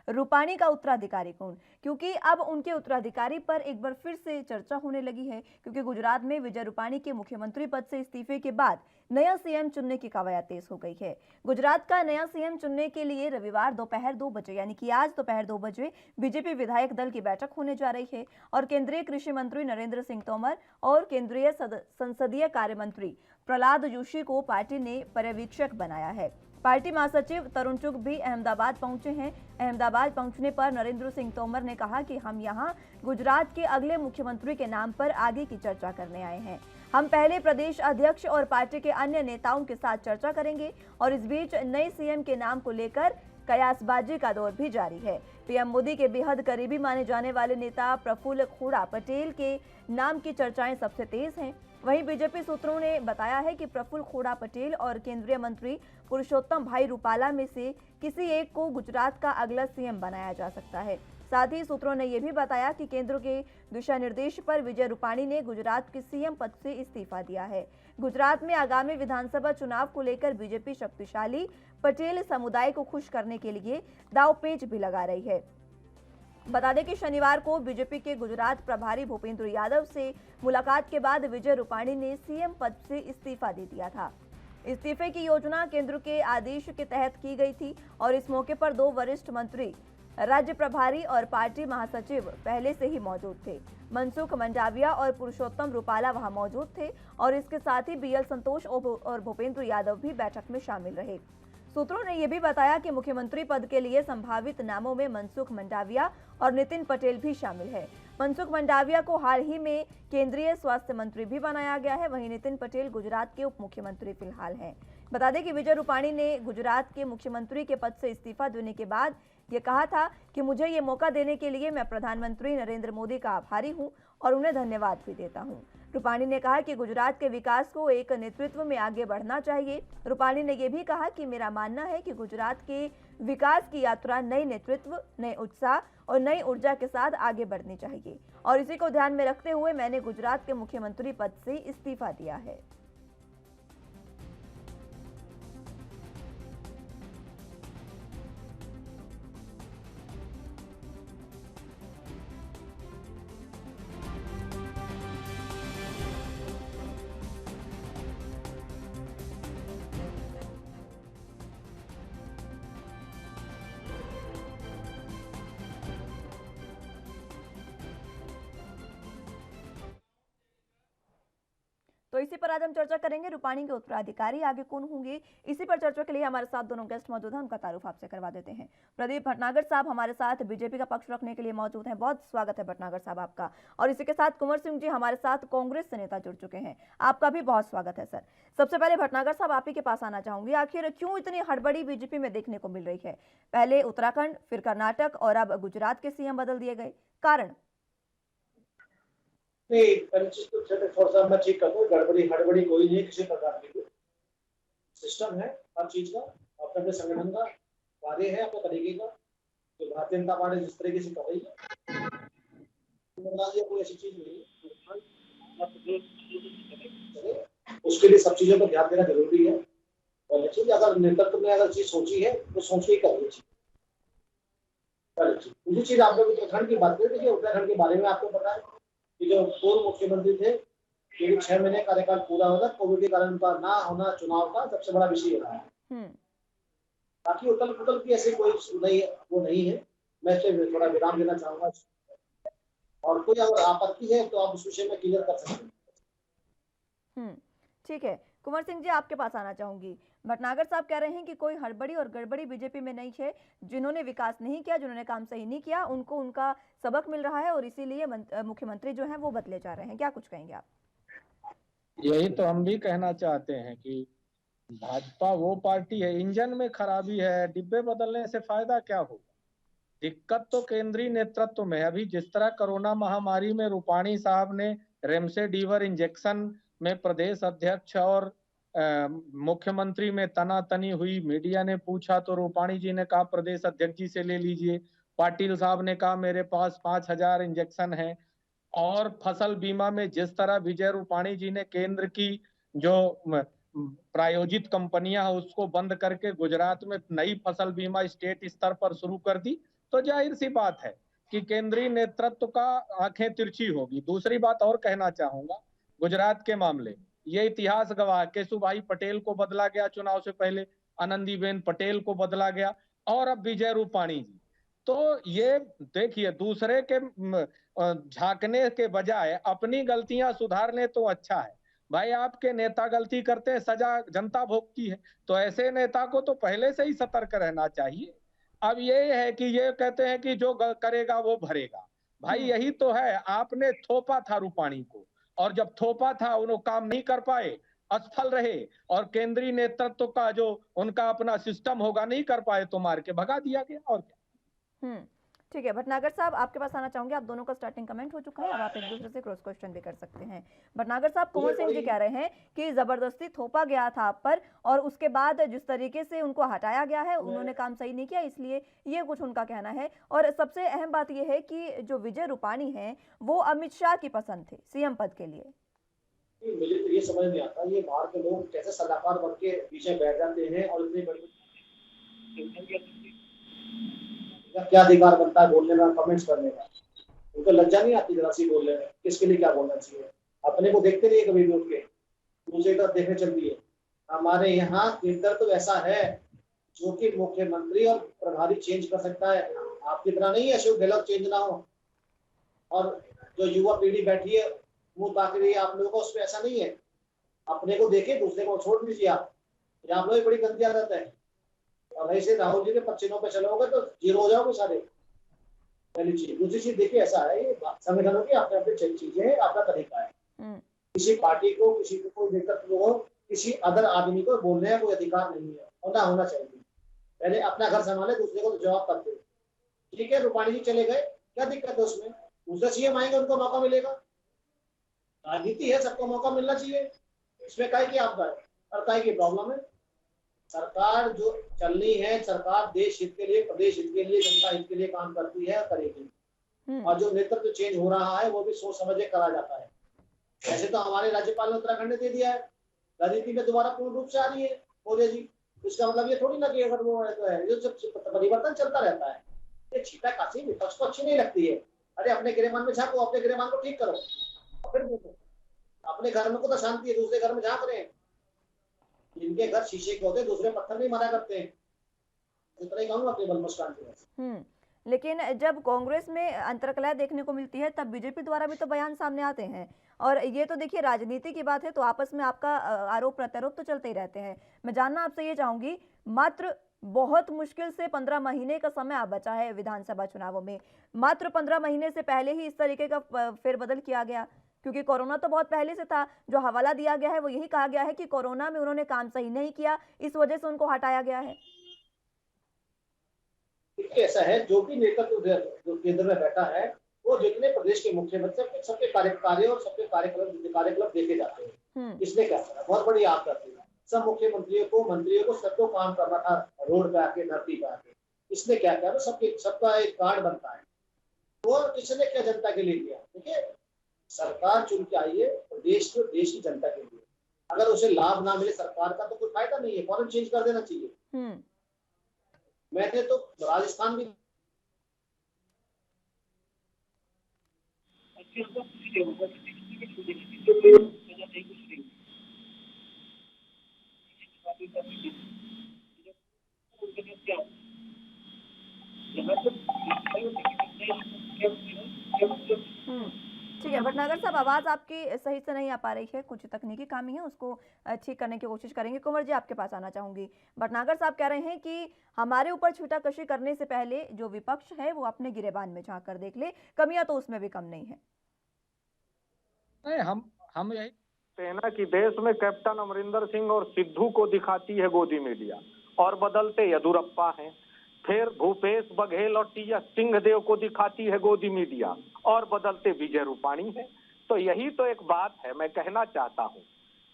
रूपाणी का उत्तराधिकारी कौन? क्योंकि अब उनके उत्तराधिकारी पर एक बार फिर से चर्चा होने लगी है, क्योंकि गुजरात में विजय रूपाणी के मुख्यमंत्री पद से इस्तीफे के बाद नया सीएम चुनने की कवायद तेज हो गई है। गुजरात का नया सीएम चुनने के लिए रविवार दोपहर 2 बजे यानी कि आज दोपहर 2 बजे बीजेपी विधायक दल की बैठक होने जा रही है और केंद्रीय कृषि मंत्री नरेंद्र सिंह तोमर और केंद्रीय संसदीय कार्य मंत्री प्रहलाद जोशी को पार्टी ने पर्यवेक्षक बनाया है। पार्टी महासचिव तरुण चुग भी अहमदाबाद पहुंचे हैं। अहमदाबाद पहुंचने पर नरेंद्र सिंह तोमर ने कहा कि हम यहां गुजरात के अगले मुख्यमंत्री के नाम पर आगे की चर्चा करने आए हैं। हम पहले प्रदेश अध्यक्ष और पार्टी के अन्य नेताओं के साथ चर्चा करेंगे और इस बीच नए सीएम के नाम को लेकर कयासबाजी का दौर भी जारी है। पीएम मोदी के बेहद करीबी माने जाने वाले नेता प्रफुल्ल खोड़ा पटेल के नाम की चर्चाएं सबसे तेज हैं। वहीं बीजेपी सूत्रों ने बताया है कि प्रफुल्ल खोड़ा पटेल और केंद्रीय मंत्री पुरुषोत्तम भाई रूपाला में से किसी एक को गुजरात का अगला सीएम बनाया जा सकता है। साथ ही सूत्रों ने यह भी बताया कि केंद्र के दिशा निर्देश पर विजय रूपाणी ने गुजरात के सीएम पद से इस्तीफा दिया है। गुजरात में आगामी विधानसभा चुनाव को लेकर बीजेपी शक्तिशाली पटेल समुदाय को खुश करने के लिए दांवपेच भी लगा रही है। बता दें कि शनिवार को बीजेपी के गुजरात प्रभारी भूपेंद्र यादव से मुलाकात के बाद विजय रूपाणी ने सीएम पद से इस्तीफा दे दिया था। इस्तीफे की योजना केंद्र के आदेश के तहत की गई थी और इस मौके पर 2 वरिष्ठ मंत्री, राज्य प्रभारी और पार्टी महासचिव पहले से ही मौजूद थे। मनसुख मंडाविया और पुरुषोत्तम रूपाला वहां मौजूद थे और इसके साथ ही बीएल संतोष और भूपेंद्र यादव भी बैठक में शामिल रहे। सूत्रों ने यह भी बताया कि मुख्यमंत्री पद के लिए संभावित नामों में मनसुख मंडाविया और नितिन पटेल भी शामिल है। मनसुख मंडाविया को हाल ही में केंद्रीय स्वास्थ्य मंत्री भी बनाया गया है, वहीं नितिन पटेल गुजरात के उप मुख्यमंत्री फिलहाल हैं। बता दें कि विजय रूपाणी ने गुजरात के मुख्यमंत्री के पद से इस्तीफा देने के बाद ये कहा था कि मुझे ये मौका देने के लिए मैं प्रधानमंत्री नरेंद्र मोदी का आभारी हूं और उन्हें धन्यवाद भी देता हूं। रूपाणी ने कहा कि गुजरात के विकास को एक नेतृत्व में आगे बढ़ना चाहिए। रूपाणी ने यह भी कहा कि मेरा मानना है कि गुजरात के विकास की यात्रा नए नेतृत्व, नए उत्साह और नई ऊर्जा के साथ आगे बढ़नी चाहिए और इसी को ध्यान में रखते हुए मैंने गुजरात के मुख्यमंत्री पद से इस्तीफा दिया है। तो इसी पर आज हम चर्चा करेंगे, रूपाणी के उत्तराधिकारी आगे कौन होंगे। इसी पर चर्चा के लिए हमारे साथ दोनों गेस्ट मौजूद हैं, उनका तारुफ आपसे करवा देते हैं। प्रदीप भटनागर साहब हमारे साथ बीजेपी का पक्ष रखने के लिए मौजूद हैं, बहुत स्वागत है भटनागर साहब आपका। और इसी के साथ कुंवर सिंह जी हमारे साथ कांग्रेस से नेता जुड़ चुके हैं, आपका भी बहुत स्वागत है सर। सबसे पहले भटनागर साहब आप ही के पास आना चाहूंगी, आखिर क्यों इतनी हड़बड़ी बीजेपी में देखने को मिल रही है? पहले उत्तराखंड, फिर कर्नाटक और अब गुजरात के सीएम बदल दिए गए, कारण? नहीं, पहली चीज तो थोड़ा सा मैं ठीक कर दूं, गड़बड़ी हड़बड़ी कोई नहीं, किसी प्रकार की सिस्टम है हर चीज का, अपने अपने संगठन का कार्य है, अपने तरीके का। तो भारतीय जनता पार्टी जिस तरीके से कर रही है कोई ऐसी चीज नहीं है, उसके लिए सब चीजों पर ध्यान देना जरूरी है। और निश्चित अगर नेतृत्व ने अगर चीज सोची है तो सोच के करनी चाहिए। दूसरी चीज आप लोग उत्तराखंड की बात करें, देखिए उत्तराखंड के बारे में आपको पता है कि जो पूर्व मुख्यमंत्री थे, 6 महीने कार्यकाल पूरा होगा, कोविड के कारण उनका ना होना चुनाव का सबसे बड़ा विषय रहा है। बाकी उथल पुथल की ऐसी कोई नहीं है। मैं इसे थोड़ा विराम देना चाहूंगा और कोई अगर आपत्ति है तो आप उस विषय में क्लियर कर सकते हैं। ठीक है, कुंवर सिंह जी आपके पास आना चाहूंगी। भटनागर साहब कह रहे हैं कि कोई हड़बड़ी और गड़बड़ी बीजेपी में नहीं है, जिन्होंने विकास नहीं किया, जिन्होंने काम सही नहीं किया, उनको उनका सबक मिल रहा है और इसीलिए मुख्यमंत्री जो हैं वो बदले जा रहे हैं। क्या कुछ कहेंगे आप? यही तो हम भी कहना चाहते हैं कि भाजपा वो पार्टी है, इंजन में खराबी है, डिब्बे बदलने से फायदा क्या होगा? दिक्कत तो केंद्रीय नेतृत्व में है। अभी जिस तरह कोरोना महामारी में रूपाणी साहब ने रेमडेसिविर इंजेक्शन में प्रदेश अध्यक्ष और मुख्यमंत्री में तनातनी हुई, मीडिया ने पूछा तो रूपाणी जी ने कहा प्रदेश अध्यक्ष जी से ले लीजिए, पाटिल साहब ने कहा मेरे पास 5,000 इंजेक्शन है। और फसल बीमा में जिस तरह विजय रूपाणी जी ने केंद्र की जो प्रायोजित कंपनियां उसको बंद करके गुजरात में नई फसल बीमा स्टेट स्तर पर शुरू कर दी, तो जाहिर सी बात है कि केंद्रीय नेतृत्व का आंखें तिरछी होगी। दूसरी बात और कहना चाहूंगा, गुजरात के मामले, ये इतिहास गवाह, केशुभाई पटेल को बदला गया चुनाव से पहले, आनंदीबेन पटेल को बदला गया, और अब विजय रूपाणी जी। तो ये देखिए, दूसरे के झांकने के बजाय अपनी गलतियां सुधार ले तो अच्छा है। भाई आपके नेता गलती करते हैं, सजा जनता भोगती है, तो ऐसे नेता को तो पहले से ही सतर्क रहना चाहिए। अब ये है कि ये कहते हैं कि जो करेगा वो भरेगा। भाई यही तो है, आपने थोपा था रूपाणी को, और जब थोपा था उन्होंने काम नहीं कर पाए, असफल रहे, और केंद्रीय नेतृत्व का जो उनका अपना सिस्टम होगा नहीं कर पाए, तो मार के भगा दिया गया। और क्या। ठीक है भटनागर साहब, आपके पास आना चाहूंगे। आप दोनों का स्टार्टिंग कमेंट हो चुका है, अब आप एक दूसरे से क्रॉस क्वेश्चन भी कर सकते हैं। भटनागर साहब, कुंवर सिंह जी कह रहे हैं कि जबरदस्ती थोपा गया था आप पर, और उसके बाद जिस तरीके से उनको हटाया गया है, उन्होंने काम सही नहीं किया, इसलिए ये कुछ उनका कहना है। और सबसे अहम बात यह है कि जो विजय रूपाणी हैं वो अमित शाह की पसंद थे सीएम पद के लिए। मुझे तो ये समझ नहीं आता, ये बाहर के लोग कैसे सलाहकार बन के पीछे बैठ जाते हैं और इतनी बड़ी क्या अधिकार बनता है बोलने का, कमेंट्स करने का? उनको लज्जा नहीं आती जरा सी बोलने में, किसके लिए क्या बोलना चाहिए? अपने को देखते नहीं कभी भी उठ के, दूसरे तरफ देखने चल दिए। हमारे यहाँ नेतृत्व तो ऐसा है जो कि मुख्यमंत्री और प्रभारी चेंज कर सकता है। आपकी तरह नहीं है अशोक गहलोत चेंज ना हो, और जो युवा पीढ़ी बैठी है मुंह ताक रही है आप लोगों को, उसमें ऐसा नहीं है। अपने को देखे, दूसरे को छोड़ दीजिए। आप लोग बड़ी गंदी आदत है, और ऐसे राहुल जी के पच्चीनों पे चलोगे तो जीरो हो जाओगे सारे। पहली चीज। दूसरी चीज देखिए, ऐसा है ये संगठनों की अपने अपने चीजें हैं, अपना तरीका है। किसी पार्टी को, किसी को, कोई नेतृत्व को, किसी अदर आदमी को बोलने का कोई अधिकार नहीं है, और ना होना चाहिए। पहले अपना घर संभाले, दूसरे को तो जवाब करते हो। ठीक है, रूपाणी जी चले गए, क्या दिक्कत है उसमें? दूसरे सीएम आएंगे, उनको मौका मिलेगा। राजनीति है, सबको मौका मिलना चाहिए, इसमें काय की आपदा है और काय की प्रॉब्लम है? सरकार जो चलनी है, सरकार देश हित के लिए, प्रदेश हित के लिए, जनता हित के लिए काम करती है, करेगी। और जो नेतृत्व चेंज हो रहा है वो भी सोच समझ के करा जाता है। ऐसे तो हमारे राज्यपाल ने उत्तराखंड ने दे दिया है, राजनीति में दोबारा पूर्ण रूप से आ रही है मोदी जी। इसका मतलब ये थोड़ी ना कि अगर वो है तो है, जो परिवर्तन चलता रहता है। ये छीटा काशी विपक्ष को अच्छी नहीं लगती है। अरे अपने गिरेबान में झांको, अपने गिरेबान को ठीक करो, फिर देखो। अपने घर में को तो शांति है, दूसरे घर में झांक रहे हैं। जिनके घर शीशे के होते, दूसरे पत्थर नहीं मारा करते हैं। इतना ही कहूंगा अपनी बलमुस्कान की। लेकिन जब कांग्रेस में अंतरकलह देखने को मिलती है, तब बीजेपी द्वारा भी तो बयान सामने आते हैं। और ये तो देखिए, राजनीति की बात है तो आपस में आपका आरोप प्रत्यारोप तो चलते ही रहते हैं। मैं जानना आपसे ये चाहूंगी, मात्र बहुत मुश्किल से 15 महीने का समय अब बचा है विधानसभा चुनावों में। मात्र 15 महीने से पहले ही इस तरीके का फेरबदल किया गया, क्योंकि कोरोना तो बहुत पहले से था। जो हवाला दिया गया है वो यही कहा गया है कि कोरोना में उन्होंने काम सही नहीं किया, इस वजह से उनको हटाया गया है। ऐसा है, जो भी नेतृत्व जो केंद्र में बैठा है, वो जितने प्रदेश के मुख्यमंत्री, सबके कार्य और सबके कार्यक्रम देखे जाते हैं। इसने क्या करा, बहुत बड़ी आप करती है। सब मुख्यमंत्रियों को, मंत्रियों को, सबको काम करना था रोड पे आके, धरती पे आके। इसने क्या किया, सबका एक कार्ड बनता है। वो इसने क्या जनता के लिए किया? देखिए, सरकार चुन के आई है देश की जनता के लिए। अगर उसे लाभ ना मिले सरकार का तो कोई फायदा नहीं है, फौरन चेंज कर देना चाहिए। मैंने तो राजस्थान भी ठीक है भटनागर साहब, आवाज आपकी सही से नहीं आ पा रही है, कुछ तकनीकी खामी है, उसको ठीक करने की कोशिश करेंगे। कुंवर जी, आपके पास आना चाहूंगी। भटनागर साहब कह रहे हैं कि हमारे ऊपर छीटाकशी करने से पहले जो विपक्ष है वो अपने गिरेबान में झांक कर देख ले, कमियां तो उसमें भी कम नहीं है। नहीं, हम यही सेना की देश में कैप्टन अमरिंदर सिंह और सिद्धू को दिखाती है गोदी मीडिया, और बदलते येदुरप्पा हैं। फिर भूपेश बघेल और टीएस सिंहदेव को दिखाती है गोदी मीडिया, और बदलते विजय रूपाणी है। तो यही तो एक बात है। मैं कहना चाहता हूँ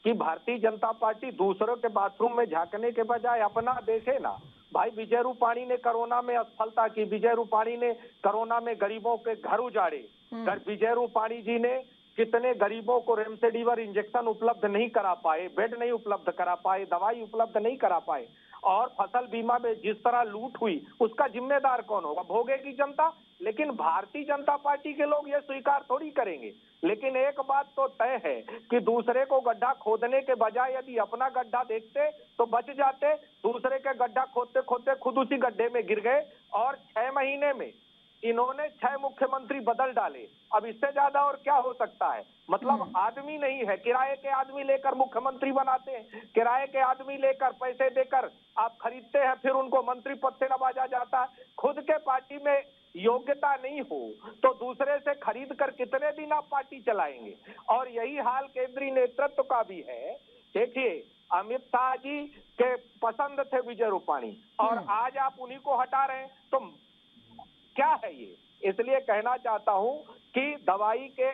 कि भारतीय जनता पार्टी दूसरों के बाथरूम में झांकने के बजाय अपना देखे ना। भाई विजय रूपाणी ने कोरोना में असफलता की, विजय रूपाणी ने कोरोना में गरीबों के घर उजाड़े, विजय रूपाणी जी ने कितने गरीबों को रेमडेसिविर इंजेक्शन उपलब्ध नहीं करा पाए, बेड नहीं उपलब्ध करा पाए, दवाई उपलब्ध नहीं करा पाए। और फसल बीमा में जिस तरह लूट हुई उसका जिम्मेदार कौन होगा? भोगेगी जनता। लेकिन भारतीय जनता पार्टी के लोग ये स्वीकार थोड़ी करेंगे। लेकिन एक बात तो तय है कि दूसरे को गड्ढा खोदने के बजाय यदि अपना गड्ढा देखते तो बच जाते। दूसरे के गड्ढा खोदते खोदते खुद उसी गड्ढे में गिर गए और 6 महीने में इन्होंने 6 मुख्यमंत्री बदल डाले। अब इससे ज्यादा और क्या हो सकता है? मतलब आदमी नहीं है, किराए के आदमी लेकर मुख्यमंत्री बनाते हैं, किराए के आदमी लेकर पैसे देकर आप खरीदते हैं, फिर उनको मंत्री पद से नवाजा जाता है। खुद के पार्टी में योग्यता नहीं हो तो दूसरे से खरीद कर कितने दिन आप पार्टी चलाएंगे? और यही हाल केंद्रीय नेतृत्व का भी है। देखिए, अमित शाह जी के पसंद थे विजय रूपाणी और आज आप उन्हीं को हटा रहे हैं, तो क्या है ये? इसलिए कहना चाहता हूं कि दवाई के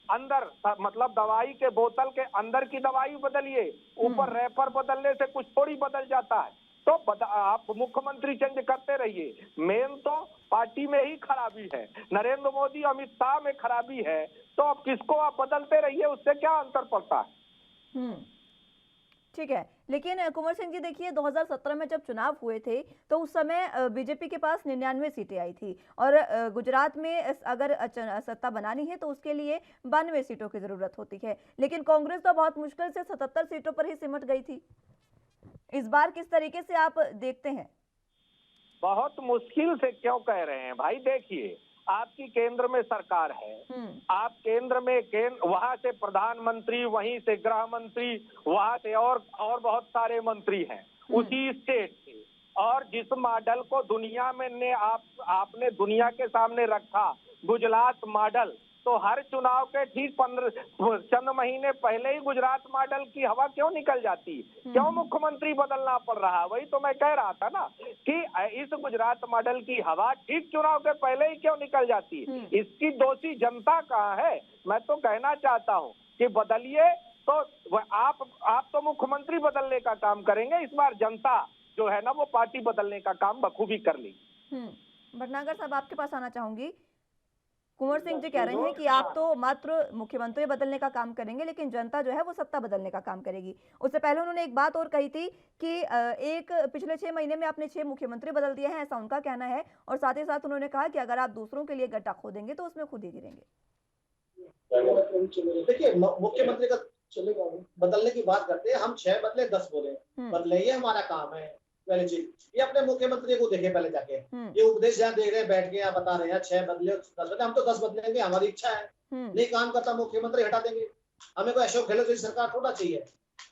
अंदर, मतलब दवाई के बोतल के अंदर की दवाई बदलिए, ऊपर रैपर बदलने से कुछ थोड़ी बदल जाता है। तो आप मुख्यमंत्री चेंज करते रहिए। मेन तो पार्टी में ही खराबी है, नरेंद्र मोदी अमित शाह में खराबी है, तो अब किसको आप बदलते रहिए, उससे क्या अंतर पड़ता है? ठीक है, लेकिन कुंवर सिंह जी देखिए 2017 में जब चुनाव हुए थे तो उस समय बीजेपी के पास 99 सीटें आई थी और गुजरात में अगर सत्ता बनानी है तो उसके लिए 92 सीटों की जरूरत होती है, लेकिन कांग्रेस तो बहुत मुश्किल से 77 सीटों पर ही सिमट गई थी। इस बार किस तरीके से आप देखते हैं? बहुत मुश्किल से क्यों कह रहे हैं भाई? देखिए, आपकी केंद्र में सरकार है, आप केंद्र में वहां से प्रधानमंत्री, वहीं से गृह मंत्री, वहां से और बहुत सारे मंत्री हैं उसी स्टेट से। और जिस मॉडल को दुनिया में ने आपने दुनिया के सामने रखा, गुजरात मॉडल, तो हर चुनाव के ठीक चंद महीने पहले ही गुजरात मॉडल की हवा क्यों निकल जाती? क्यों मुख्यमंत्री बदलना पड़ रहा? वही तो मैं कह रहा था ना कि इस गुजरात मॉडल की हवा ठीक चुनाव के पहले ही क्यों निकल जाती? इसकी दोषी जनता कहाँ है? मैं तो कहना चाहता हूँ कि बदलिए, तो आप तो मुख्यमंत्री बदलने का काम करेंगे, इस बार जनता जो है ना वो पार्टी बदलने का काम बखूबी कर ली। भटनागर साहब, आपके पास आना चाहूंगी। कुंवर सिंह जी कह रहे हैं कि आप तो मात्र मुख्यमंत्री बदलने का काम करेंगे, लेकिन जनता जो है वो सत्ता बदलने का काम करेगी। उससे पहले उन्होंने एक बात और कही थी कि पिछले 6 महीने में आपने 6 मुख्यमंत्री बदल दिए हैं, ऐसा उनका कहना है। और साथ ही साथ उन्होंने कहा कि अगर आप दूसरों के लिए गड्ढा खोदेंगे तो उसमें खुद ही गिरेंगे। देखिए, मुख्यमंत्री का चलेगा बदलने की बात करते हैं, हम 6 बदले 10 बोले, बदले ये हमारा काम है। पहले चीज ये अपने मुख्यमंत्री को देखे पहले जाके, ये उपदेश जहाँ देख रहे हैं बैठ के, यहाँ बता रहे हैं 6 बदले 10 बदले, हम तो 10 बदलेंगे, हमारी इच्छा है। नहीं काम करता मुख्यमंत्री हटा देंगे। हमें कोई अशोक गहलोत जैसी सरकार थोड़ा चाहिए,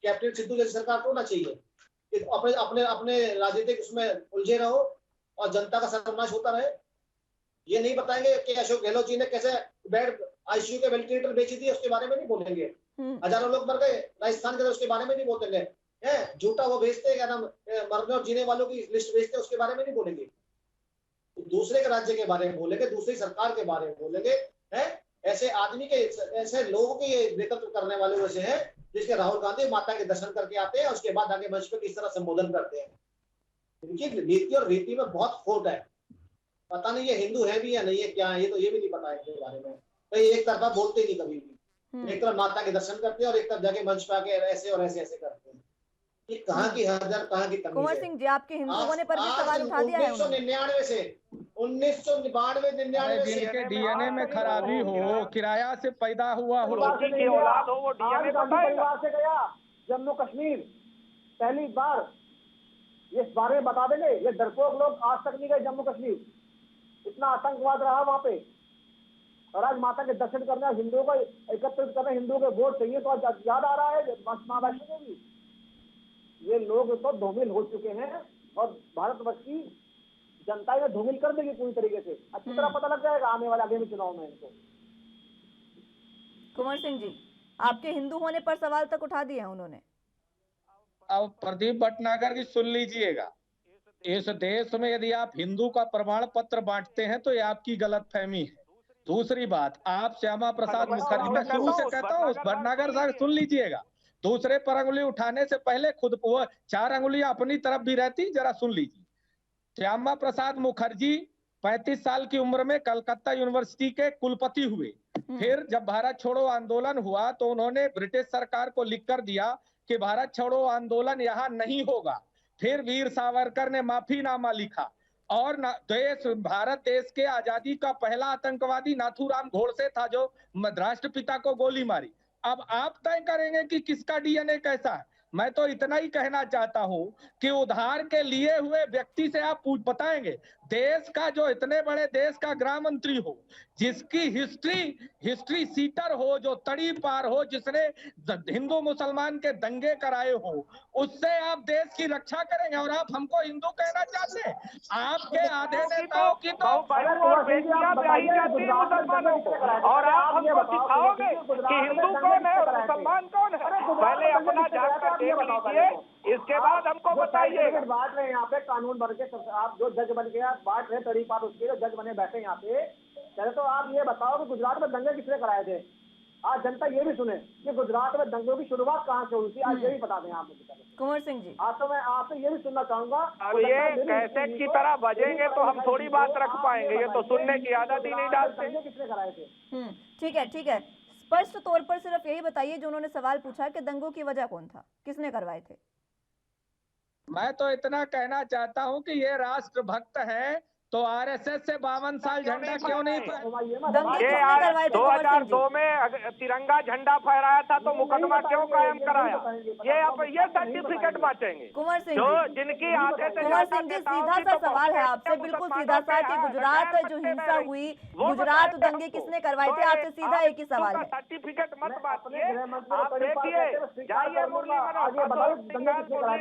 कैप्टन सिद्धू जैसी सरकार थोड़ा चाहिए। अपने अपने अपने राजनीतिक उसमें उलझे रहो और जनता का सर्वनाश होता रहे। ये नहीं बताएंगे कि अशोक गहलोत जी ने कैसे बेड आईसीयू के वेंटिलेटर बेची थी, उसके बारे में नहीं बोलेंगे। हजारों लोग मर गए राजस्थान के, उसके बारे में नहीं बोलेंगे। झूठा वो भेजते हैं, क्या नाम, मरने और जीने वालों की लिस्ट भेजते हैं, उसके बारे में नहीं बोलेंगे। दूसरे के राज्य के बारे में बोलेंगे, दूसरी सरकार के बारे में बोलेंगे। ऐसे आदमी के, ऐसे लोगों के ये नेतृत्व करने वाले वैसे हैं जिसके राहुल गांधी माता के दर्शन करके आते हैं, उसके बाद आगे मंच पर किस तरह संबोधन करते हैं। इनकी नीति और रीति में बहुत खोट है। पता नहीं ये हिंदू है भी या नहीं है, क्या है, ये तो ये भी नहीं पता है इनके बारे में। तो एक तरफा बोलते ही नहीं कभी भी, एक तरफ माता के दर्शन करते हैं और एक तरफ जाके मंच पे आके ऐसे और ऐसे ऐसे करते हैं। ये कहाँ की हद है, कहाँ की तमीज है? कुंवर सिंह जी, आपके हिंदू होने पर भी सवाल उठा दिया है 1999 से 1992 जिनके डीएनए में खराबी हो, किराया से पैदा हुआ हो, की औलाद हो, वो डीएनए परिवार से गया जम्मू कश्मीर पहली बार, ये इस बारे में बता देंगे। ये डरपोक लोग आज तक नहीं गए जम्मू कश्मीर, इतना आतंकवाद रहा वहां पे। और आज माता के दर्शन करना, हिंदुओं को एकत्रित करना, हिंदुओं के वोट चाहिए, तो आज याद आ रहा है माँ वैष्णो को भी। ये लोग तो धूमिल हो चुके हैं और भारतवर्ष की जनता ने धूमिल कर देगी पूरी तरीके से। अच्छी तरह पता लग जाएगा आने वाले आगामी चुनाव में इनको। कुंवर सिंह जी, आपके हिंदू होने पर सवाल तक उठा दिए हैं उन्होंने। अब प्रदीप भटनागर की सुन लीजिएगा, इस देश में यदि आप हिंदू का प्रमाण पत्र बांटते हैं तो ये आपकी गलतफहमी है। दूसरी बात, आप श्यामा प्रसाद मुखर्जी, मैं शुरू से कहता हूँ भटनागर साहब सुन लीजिएगा, दूसरे पर अंगुली उठाने से पहले खुद वो 4 अंगुलियां अपनी तरफ भी रहती, जरा सुन लीजिए। श्यामा प्रसाद मुखर्जी 35 साल की उम्र में कलकत्ता यूनिवर्सिटी के कुलपति हुए। फिर जब भारत छोड़ो आंदोलन हुआ तो उन्होंने ब्रिटिश सरकार को लिखकर दिया कि भारत छोड़ो आंदोलन यहाँ नहीं होगा। फिर वीर सावरकर ने माफीनामा लिखा और भारत देश के आजादी का पहला आतंकवादी नाथूराम गोडसे था जो राष्ट्रपिता को गोली मारी। अब आप तय करेंगे कि किसका डीएनए कैसा है। मैं तो इतना ही कहना चाहता हूं कि उधार के लिए हुए व्यक्ति से आप बताएंगे, देश का जो इतने बड़े देश का गृह मंत्री हो, जिसकी हिस्ट्री सीटर हो, जो तड़ी पार हो, जिसने हिंदू मुसलमान के दंगे कराए हो, उससे आप देश की रक्षा करेंगे और आप हमको हिंदू कहना चाहते हैं। आपके आधे नेताओं की तो और बेटियां ब्याही जाती है मुसलमानों को, और आप हमको सिखाओगे कि हिंदू कौन है और मुसलमान कौन है। पहले अपना जाकर देख लीजिए, इसके बाद हमको बताइए। बांट रहे हैं यहाँ पे कानून बन के, आप जो जज बन के आप बांट रहे तड़ी पार, उसके जो जज बने बैठे यहाँ पे। पहले तो आप ये बताओ कि गुजरात में दंगे किसने कराए थे। आज जनता ये भी सुने कि गुजरात में दंगों की शुरुआत कहाँ से हुई थी, आज ये भी बता दें आप मुझे। कुंवर सिंह जी, आज तो मैं आपसे ये भी सुनना चाहूंगा। अब ये कैसेट की तरह बजेंगे तो हम थोड़ी बात रख पाएंगे, ये तो सुनने की आदत ही नहीं डालते। किसने कराए थे? ठीक है, ठीक है। स्पष्ट तौर पर सिर्फ यही बताइए, जो उन्होंने सवाल पूछा कि दंगों की वजह कौन था, किसने करवाए थे। मैं तो इतना कहना चाहता हूं कि ये राष्ट्रभक्त है तो आरएसएस से 52 साल झंडा क्यों नहीं दंगे ये किसने करवाए थे? 2002 में तिरंगा झंडा फहराया था तो मुकदमा क्यों कायम कराया? ये अब ये सर्टिफिकेट बांटेंगे कुंवर सिंह जो जी, जिनकी आधे से कुंवर ज्यादा सिंह जी, नेताओं सीधा की सा तो सवाल है पहुंच आपसे, बिल्कुल सीधा सा, कि गुजरात जो हिंसा हुई, गुजरात दंगे किसने करवाए थे, आपसे सीधा एक ही सवाल है। सर्टिफिकेट मत बांटिए, आप देखिए, जाइए मुरली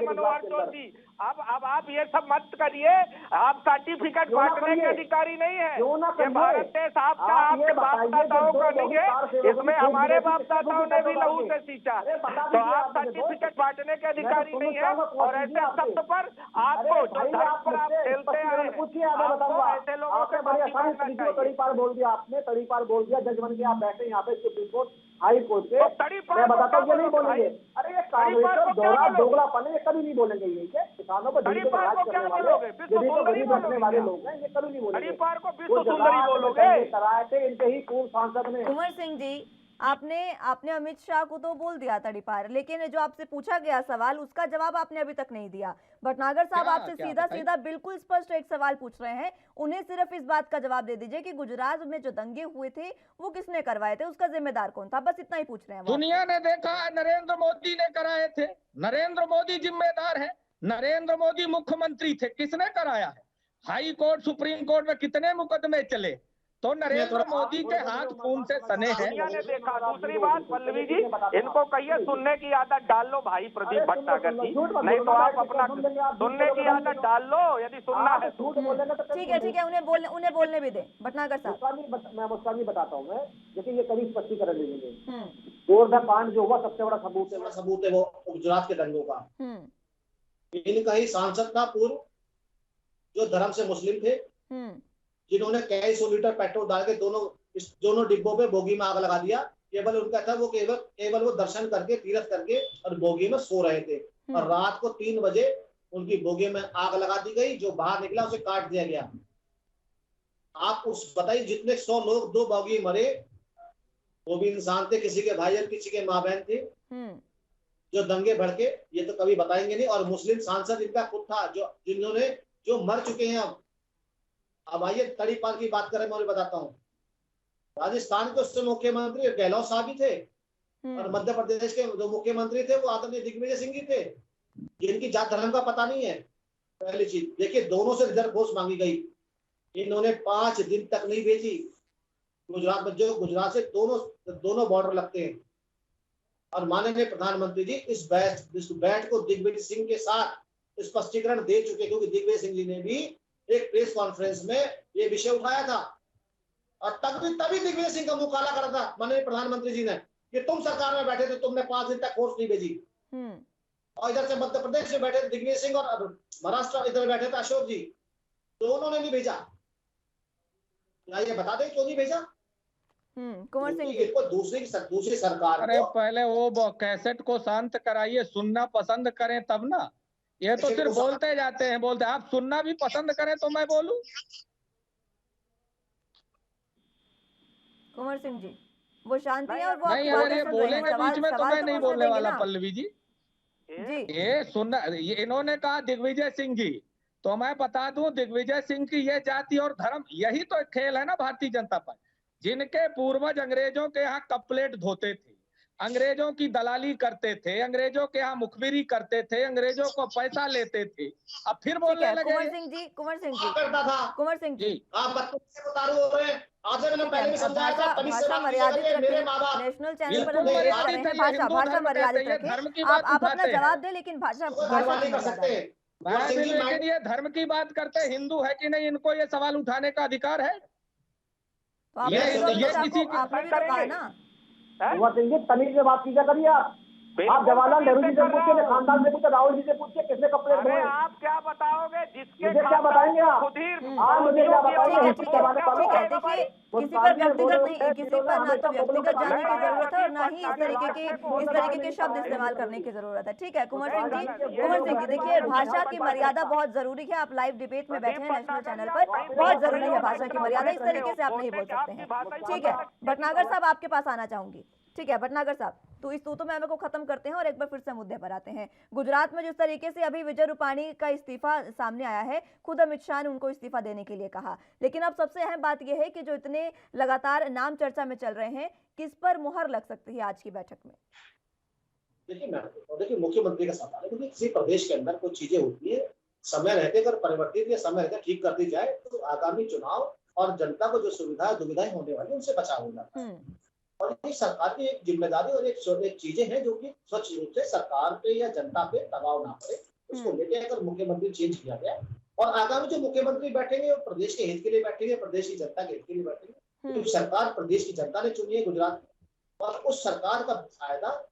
मनोहर जोशी, अब आप ये सब मत करिए। आप सर्टिफिकेट बांटने के अधिकारी नहीं है। ये भारत देश आपका, आपके बाप दादाओं का नहीं है, इसमें हमारे बाप दादाओं ने भी लहू से सींचा। तो आप सर्टिफिकेट बांटने के अधिकारी नहीं है, और ऐसे शब्द पर आपको जो धर्म पर आप खेलते हैं, ऐसे लोगों से माफी मांगना चाहिए। तड़ी पार बोल दिया आपने, तड़ी पार बोल दिया, जज बन के आप बैठे यहाँ पे सुप्रीम कोर्ट हाई कोर्ट पे। मैं बताता हूँ ये नहीं बोलेंगे। अरे ये कांग्रेस दोगलापन है, ये कभी नहीं बोलेंगे। ये किसानों को गरीब रखने वाले लोग हैं, ये कभी नहीं बोलेंगे। कराए थे इनके ही पूर्व सांसद ने। कुंवर सिंह जी, आपने अमित शाह को तो बोल दिया तड़ीपार, लेकिन जो आपसे पूछा गया सवाल, उसका जवाब आपने अभी तक नहीं दिया। भटनागर साहब आपसे सीधा सीधा बिल्कुल स्पष्ट एक सवाल पूछ रहे हैं, उन्हें सिर्फ इस बात का जवाब दे दीजिए कि गुजरात में जो दंगे हुए थे वो किसने करवाए थे, उसका जिम्मेदार कौन था, बस इतना ही पूछ रहे हैं। दुनिया ने देखा, नरेंद्र मोदी ने कराए थे, नरेंद्र मोदी जिम्मेदार है, नरेंद्र मोदी मुख्यमंत्री थे, किसने कराया है? हाई कोर्ट, सुप्रीम कोर्ट में कितने मुकदमे चले, तो नरेंद्र मोदी के हाथ खून से सने हैं। दुनिया ने देखा। दूसरी बात पल्लवी जी, इनको कहिए सुनने की आदत डाल लो भाई प्रदीप भट्टागर जी, नहीं तो आप अपना सुनने की आदत डाल लो यदि सुनना है। ठीक है, ठीक है, उन्हें बोलने भी दे भटनागर साहब। मैं मुस्कान बताता हूँ। मैं देखिए, ये कभी स्पष्टीकरण लीजिए। गोरधा कांड जो हुआ सबसे बड़ा सबूत है वो गुजरात के दंगों का। इनका ही सांसद था पूर्व, जो धर्म से मुस्लिम थे, जिन्होंने कई 100 लीटर पेट्रोल डाल के दोनों डिब्बों पे बोगी में आग लगा दिया। केवल उनका था वो केवल वो दर्शन करके, तीर्थ करके और बोगी में सो रहे थे, और रात को 3 बजे उनकी बोगी में आग लगा दी गई। जो बाहर निकला उसे काट दिया गया। आप उस बताइए, जितने 100 लोग 2 बोगी मरे, वो भी इंसान थे, किसी के भाई और किसी के माँ बहन थे। जो दंगे भड़के ये तो कभी बताएंगे नहीं। और मुस्लिम सांसद इनका खुद था, जो मर चुके हैं। अब आइए तड़ीपार की बात करें, मैं उन्हें बताता हूँ। राजस्थान के उससे मुख्यमंत्री गहलोत साहब ही थे, और मध्य प्रदेश के जो मुख्यमंत्री थे वो आदरणीय दिग्विजय सिंह जी थे, जिनकी जात धर्म का पता नहीं है। पहली चीज देखिए, दोनों से रिजर्व फोर्स मांगी गई, इन्होंने 5 दिन तक नहीं भेजी। गुजरात में, जो गुजरात से दोनों बॉर्डर लगते हैं, और माननीय प्रधानमंत्री जी इस बैठ को दिग्विजय सिंह के साथ स्पष्टीकरण दे चुके, क्योंकि दिग्विजय सिंह जी ने भी एक प्रेस कॉन्फ्रेंस में ये विषय उठाया था, और तभी दिग्विजय सिंह का मुंह काला करा था माननीय प्रधानमंत्री जी ने कि तुम सरकार में बैठे थे, तुमने 5 दिन तक फोर्स नहीं भेजी। और इधर से मध्य प्रदेश में बैठे थे दिग्विजय सिंह, और महाराष्ट्र इधर बैठे थे अशोक जी, तो उन्होंने नहीं भेजा। ये बता दें क्यों नहीं भेजा? कुंवर सिंह को दूसरी सरकार। अरे पहले वो कैसेट को शांत कराइए, सुनना पसंद करें तब ना। ये तो सिर्फ बोलते जाते हैं, बोलते। आप सुनना भी पसंद करें तो मैं बोलूं? कुंवर सिंह जी, वो शांति है और वो नहीं, अगर ये बोलेंगे बीच में तो मैं नहीं बोलने वाला पल्लवी जी। जी ये इन्होंने कहा दिग्विजय सिंह जी, तो मैं बता दूं दिग्विजय सिंह की ये जाति और धर्म, यही तो एक खेल है ना भारतीय जनता पार्टी, जिनके पूर्वज अंग्रेजों के यहाँ कप प्लेट धोते थे, अंग्रेजों की दलाली करते थे, अंग्रेजों के यहाँ मुखबिरी करते थे, अंग्रेजों को पैसा लेते थे, अब फिर ठीक बोलने है लगे कुंवर सिंह जी, कुंवर सिंह जी, करता था कुंवर सिंह जी, जी। आप बदतमीजी से उतारू हो रहे हैं। आपसे मैंने ठीक है, पहले भी समझाया था, भाषा तमीज से भाषा बात कीजिए मर्यादित करिए। मेरे रखें, माँ बाप नेशनल चैनल पर बिल्कुल हम देख मर्यादित रहे हैं, है, भाषा हिंदू भाषा धर्म कहते मर्यादित हैं, रखें। धर्म की आप बात अपना उठाते हैं। जवाब दें, लेकिन भाषा घर भाषा वाले की कर मर्यादा सकते है। हैं। मैं और भी, सिंगिंग लेकिन माइंड ये धर्म की बात करते हैं, हिंदू है कि नहीं, इनको ये सवाल उठाने का अधिकार है। तो आपने भी तो अमित शाह को, आपने भी तो कहा ना। कुंवर सिंह जी, तमीज में बात कीजिए करिए। आप बिल्कुल जवाहरलाल नेहरू जी तमीज से से कर पूछिए, रहा हूं। खानदान से पूछिए, राहुल जी से पूछिए, किसने कपड़े अरे धोए? आप क्या बताओगे जिसके मुझे क्या खानदान बताएंगे को आप? खुद ही आप मुझे क्या बताएंगे? ठीक है, हम ठीक किसके है, बारे में ठीक है, बात देखिए वो किसी पर सामने बोले व्यक्तिगत हुए नहीं, हैं, किसी चीजों में पर ना हमेशा तो मुगलों व्यक्तिगत के जाने की बारे में जरूरत है और ना ही इस तरीके के बात शब्द इस्तेमाल करने की जरूरत है। ठीक है कुंवर सिंह जी, कुंवर सिंह जी, देखिए भाषा की मर्यादा बहुत जरूरी है। आप लाइव डिबेट में बैठे हैं नेशनल चैनल पर, बहुत जरूरी है भाषा की मर्यादा, इस तरीके से आप नहीं बोल सकते हैं। ठीक है भटनागर साहब, आपके पास आना चाहूंगी। ठीक है भटनागर साहब, तो इस तूतु मैमे को खत्म करते हैं और एक बार फिर से मुद्दे पर आते हैं। गुजरात में जिस तरीके से अभी विजय रूपाणी का इस्तीफा सामने आया है, खुद अमित शाह ने उनको इस्तीफा देने के लिए कहा, लेकिन अब सबसे अहम बात यह है कि जो इतने लगातार नाम चर्चा में चल रहे हैं, किस पर मुहर लग सकती है आज की बैठक में? देखिए मुख्यमंत्री का सवाल है, क्योंकि किसी प्रदेश के अंदर कुछ चीजें होती है, समय रहते अगर परिवर्तित या समय रहते ठीक करती जाए तो आगामी चुनाव और जनता को जो सुविधा दुविधाएं होने वाली उनसे बचाव हो जाता है। और ये सरकार की एक जिम्मेदारी और एक चीजें हैं जो कि स्वच्छ रूप से सरकार पे या जनता पे दबाव ना पड़े, उसको लेके अगर मुख्यमंत्री चेंज किया गया और आगामी जो मुख्यमंत्री बैठेंगे वो प्रदेश के हित के लिए बैठेंगे, प्रदेश की जनता के हित के लिए बैठेंगे, क्योंकि सरकार प्रदेश की जनता ने चुनी है गुजरात में, और उस सरकार का फायदा,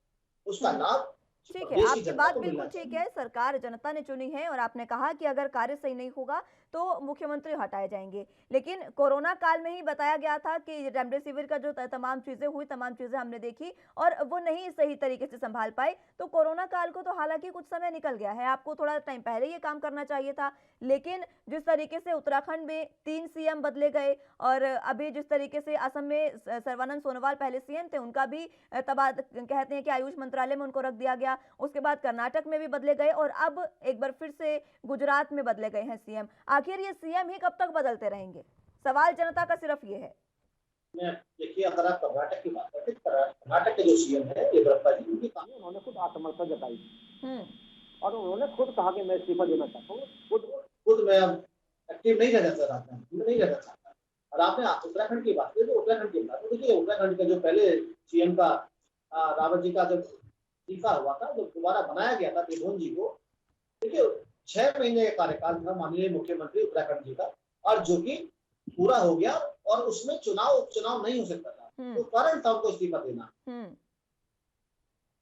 उसका लाभ ठीक है, आपकी बात बिल्कुल ठीक है, सरकार जनता ने चुनी है और आपने कहा कि अगर कार्य सही नहीं होगा तो मुख्यमंत्री हटाए जाएंगे, लेकिन कोरोना काल में ही बताया गया था कि रेमडेसिविर का जो तमाम चीजें हुई, तमाम चीजें हमने देखी और वो नहीं सही तरीके से संभाल पाए, तो कोरोना काल को तो हालांकि कुछ समय निकल गया है, आपको थोड़ा टाइम पहले ये काम करना चाहिए था, लेकिन जिस तरीके से उत्तराखंड में 3 सीएम बदले गए और अभी जिस तरीके से असम में सर्बानंद सोनोवाल पहले सीएम थे, उनका भी कहते हैं कि आयुष मंत्रालय में उनको रख दिया गया, उसके बाद कर्नाटक में भी बदले गए और अब एक बार फिर से गुजरात में बदले गए हैं सीएम। आखिर ये सीएम ही कब तक बदलते रहेंगे? सवाल जनता का सिर्फ ये है। देखिए अगर आप कर्नाटक की बात करते हैं, कर्नाटक के जो सीएम है येदियुरप्पा जी, उनकी काम उन्होंने खुद आत्मरक्षा जताई और उन्होंने खुद कहा कि मैं इस्तीफा देना चाहता हूँ। खुद मैं एक्टिव नहीं रहना चाहता, नहीं रहना चाहता। और आपने उत्तराखंड की बात की, तो उत्तराखंड की बात देखिए, उत्तराखंड का जो पहले सीएम का रावत जी का जब इस्तीफा हुआ था, जो दोबारा बनाया गया था त्रिभुवन जी को, देखिए 6 महीने का कार्यकाल था माननीय मुख्यमंत्री उत्तराखंड जी का, और जो कि पूरा हो गया और उसमें उपचुनाव नहीं हो सकता था, तो कारण था उनको इस्तीफा देना।